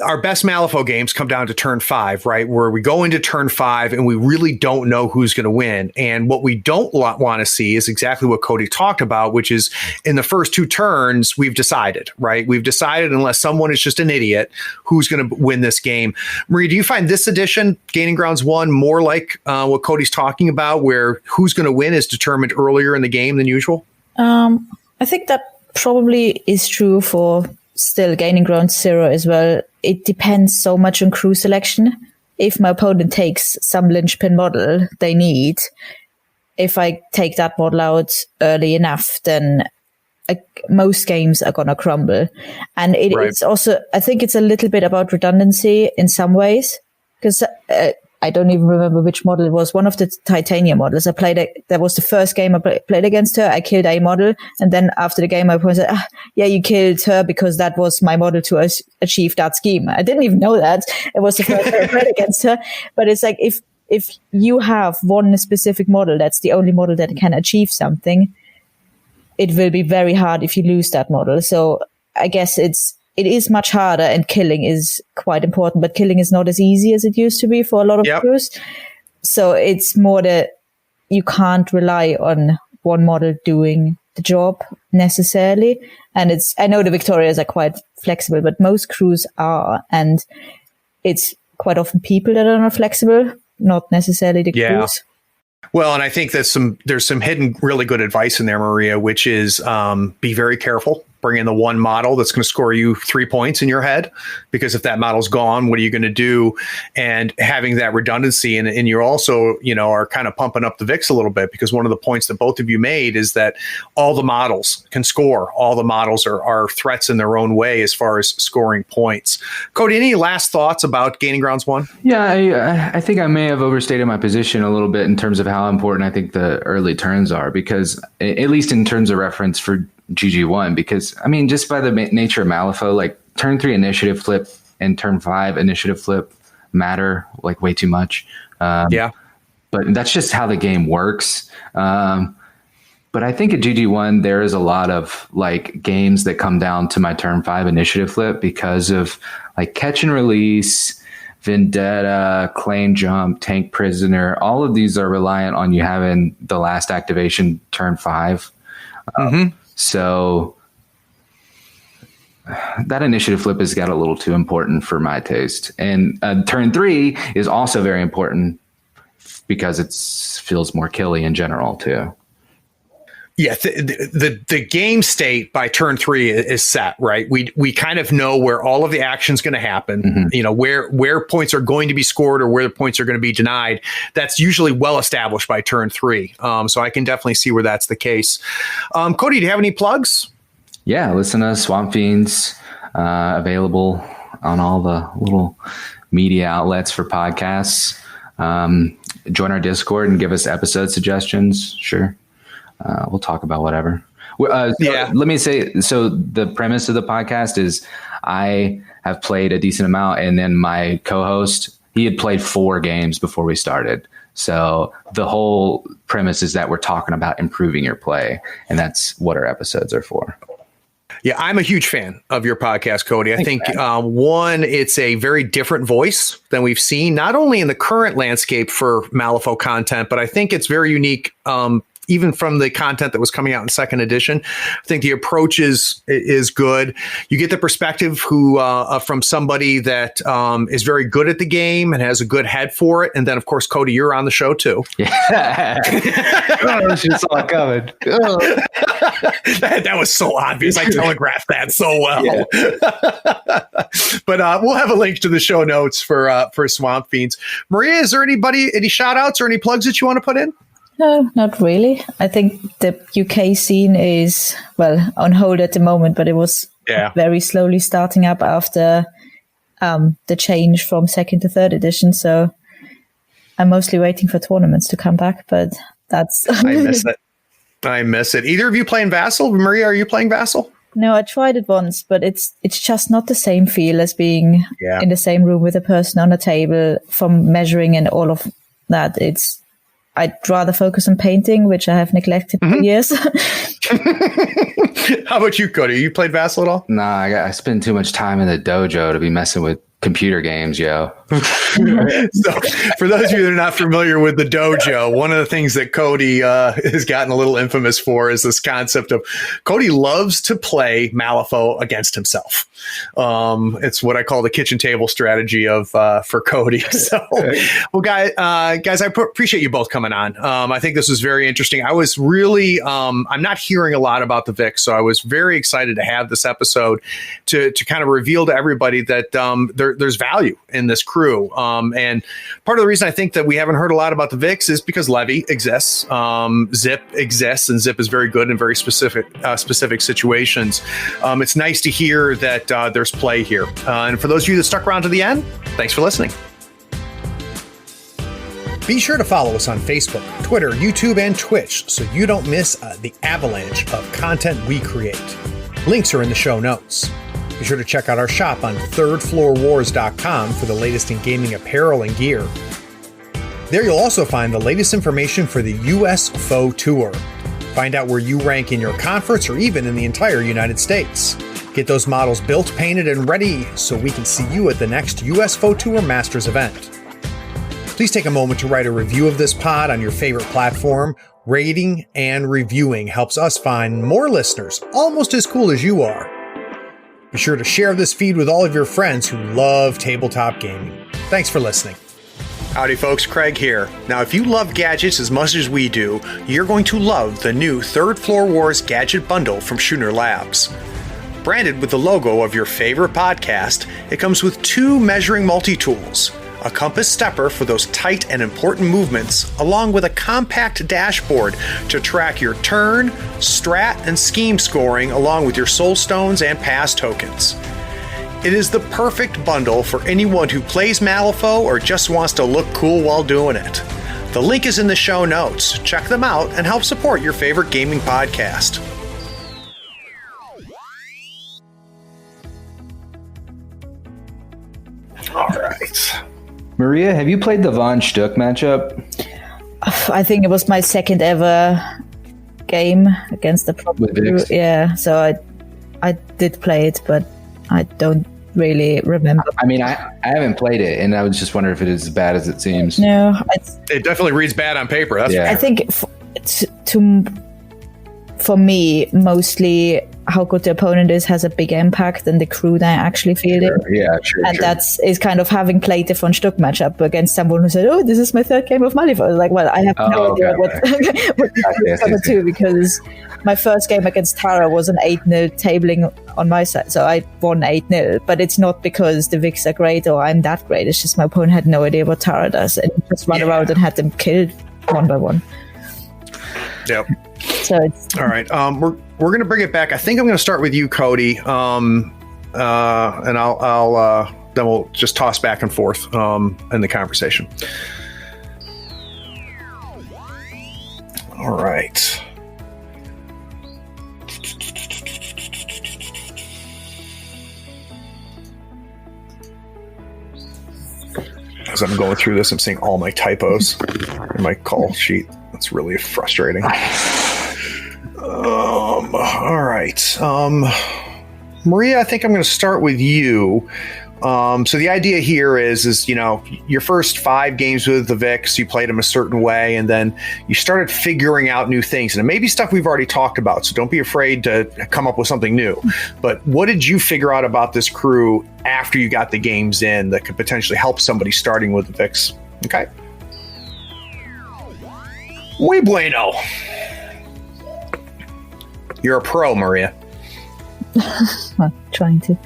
our best Malifaux games come down to turn 5, right? Where we go into turn 5 and we really don't know who's going to win. And what we don't want to see is exactly what Cody talked about, which is in the first 2 turns, we've decided, right? We've decided, unless someone is just an idiot, who's going to win this game. Marie, do you find this edition, Gaining Grounds 1, more like what Cody's talking about, where who's going to win is determined earlier in the game than usual? I think that probably is true for still Gaining Ground 0 as well. It depends so much on crew selection. If my opponent takes some linchpin model they need, if I take that model out early enough, then most games are going to crumble. And it's also, I think it's a little bit about redundancy in some ways, because I don't even remember which model it was. One of the Titania models I played, that was the first game I played against her. I killed a model. And then after the game, I said, yeah, you killed her because that was my model to achieve that scheme. I didn't even know that. It was the first time I played against her. But it's like, if you have one specific model, that's the only model that can achieve something, it will be very hard if you lose that model. So I guess it is much harder, and killing is quite important, but killing is not as easy as it used to be for a lot of crews. So it's more that you can't rely on one model doing the job necessarily. And I know the Victorias are quite flexible, but most crews are, and it's quite often people that are not flexible, not necessarily the crews. Well, and I think there's some hidden really good advice in there, Maria, which is be very careful. Bring in the one model that's going to score you 3 points in your head, because if that model's gone, what are you going to do? And having that redundancy, and you're also, are kind of pumping up the VIX a little bit, because one of the points that both of you made is that all the models can score. All the models are threats in their own way as far as scoring points. Cody, any last thoughts about Gaining Grounds 1? Yeah, I think I may have overstated my position a little bit in terms of how important I think the early turns are, because at least in terms of reference for GG1, because just by the nature of Malifaux, like turn 3 initiative flip and turn 5 initiative flip matter like way too much. But that's just how the game works. But I think at GG1, there is a lot of like games that come down to my turn 5 initiative flip because of like Catch and Release, Vendetta, Claim Jump, Tank Prisoner. All of these are reliant on you having the last activation turn 5. So that initiative flip has got a little too important for my taste. And turn 3 is also very important because it feels more killy in general too. Yeah, the game state by turn 3 is set, right? We kind of know where all of the action's going to happen, you know, where points are going to be scored or where the points are going to be denied. That's usually well established by turn 3. So I can definitely see where that's the case. Cody, do you have any plugs? Yeah, listen to Swamp Fiends, available on all the little media outlets for podcasts. Join our Discord and give us episode suggestions. Sure. We'll talk about whatever. Let me say, so the premise of the podcast is I have played a decent amount, and then my co-host, he had played 4 games before we started. So the whole premise is that we're talking about improving your play, and that's what our episodes are for. Yeah, I'm a huge fan of your podcast, Cody. I think, one, it's a very different voice than we've seen, not only in the current landscape for Malifaux content, but I think it's very unique, even from the content that was coming out in 2nd edition. I think the approach is good. You get the perspective from somebody that is very good at the game and has a good head for it. And then, of course, Cody, you're on the show too. Yeah. Oh, she saw it coming. That was so obvious. I telegraphed that so well. Yeah. But we'll have a link to the show notes for Swamp Fiends. Maria, is there any shout outs or any plugs that you want to put in? No, not really. I think the UK scene is, well, on hold at the moment, but it was very slowly starting up after the change from 2nd to 3rd edition. So I'm mostly waiting for tournaments to come back, but that's... I miss it. Either of you playing Vassal? Maria, are you playing Vassal? No, I tried it once, but it's just not the same feel as being in the same room with a person on a table from measuring and all of that. I'd rather focus on painting, which I have neglected for years. How about you, Cody? You played Vassal at all? Nah, I spend too much time in the dojo to be messing with computer games, yo. So for those of you that are not familiar with the dojo, one of the things that Cody has gotten a little infamous for is this concept of Cody loves to play Malifaux against himself. It's what I call the kitchen table strategy for Cody. So, well, guys, I appreciate you both coming on. I think this was very interesting. I was really, I'm not hearing a lot about the VIX, so I was very excited to have this episode to kind of reveal to everybody that there's value in this crew. And part of the reason I think that we haven't heard a lot about the VIX is because Levy exists, Zip exists, and Zip is very good in very specific situations. It's nice to hear that there's play here. And for those of you that stuck around to the end, thanks for listening. Be sure to follow us on Facebook, Twitter, YouTube, and Twitch so you don't miss the avalanche of content we create. Links are in the show notes. Be sure to check out our shop on thirdfloorwars.com for the latest in gaming apparel and gear. There you'll also find the latest information for the US Faux Tour. Find out where you rank in your conference or even in the entire United States. Get those models built, painted, and ready so we can see you at the next US Faux Tour Masters event. Please take a moment to write a review of this pod on your favorite platform. Rating and reviewing helps us find more listeners almost as cool as you are. Be sure to share this feed with all of your friends who love tabletop gaming. Thanks for listening. Howdy folks, Craig here. Now if you love gadgets as much as we do, you're going to love the new Third Floor Wars Gadget Bundle from Schooner Labs. Branded with the logo of your favorite podcast, it comes with 2 measuring multi-tools, a compass stepper for those tight and important movements, along with a compact dashboard to track your turn, strat, and scheme scoring along with your soul stones and pass tokens. It is the perfect bundle for anyone who plays Malifaux or just wants to look cool while doing it. The link is in the show notes. Check them out and help support your favorite gaming podcast. All right. Maria, have you played the Von Stuck matchup? I think it was my second ever game against the proper crew. Yeah, so I did play it, but I don't really remember. I mean, I haven't played it, and I was just wondering if it is as bad as it seems. No, it definitely reads bad on paper. That's I think for me, mostly how good the opponent is has a big impact than the crew that I actually fielding. Sure. And is kind of having played the von Stuck matchup against someone who said, "Oh, this is my third game of Malifaux." Like, well, I have no idea what the going to do, because my first game against Tara was an 8-0 tabling on my side, so I won 8-0. But it's not because the Vics are great or I'm that great. It's just my opponent had no idea what Tara does and just run around and had them killed one by one. Yep. So it's all right. We're going to bring it back. I think I'm going to start with you, Cody. And I'll then we'll just toss back and forth in the conversation. All right. As I'm going through this, I'm seeing all my typos in my call sheet. That's really frustrating. All right. Maria, I think I'm going to start with you. So the idea here is, you know, your first 5 games with the Vics, you played them a certain way, and then you started figuring out new things. And it may be stuff we've already talked about, so don't be afraid to come up with something new. But what did you figure out about this crew after you got the games in that could potentially help somebody starting with the Vics? Okay. Muy bueno. You're a pro, Maria. well, trying to.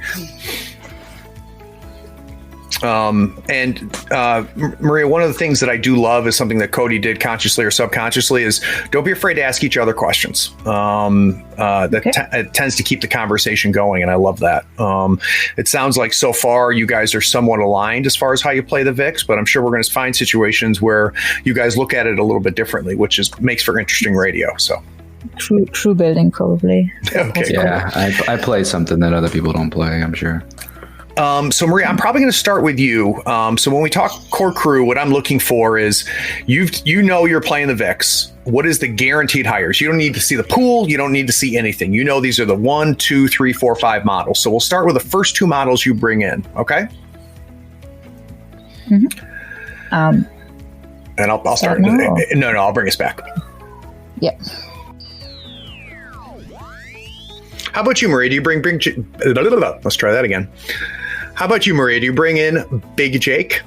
Maria, one of the things that I do love is something that Cody did consciously or subconsciously is don't be afraid to ask each other questions. It tends to keep the conversation going, and I love that. It sounds like so far you guys are somewhat aligned as far as how you play the Vics, but I'm sure we're going to find situations where you guys look at it a little bit differently, which makes for interesting radio. So. True building, probably. Okay. Yeah, I play something that other people don't play, I'm sure. So Maria, I'm probably going to start with you. So when we talk core crew, what I'm looking for is you're playing the Vics. What is the guaranteed hires? You don't need to see the pool. You don't need to see anything. You know these are the 1, 2, 3, 4, 5 models. So we'll start with the first 2 models you bring in. Okay. Mm-hmm. And I'll start. No, I'll bring us back. Yep. How about you, Maria? Do you bring let's try that again. How about you, Maria? Do you bring in Big Jake?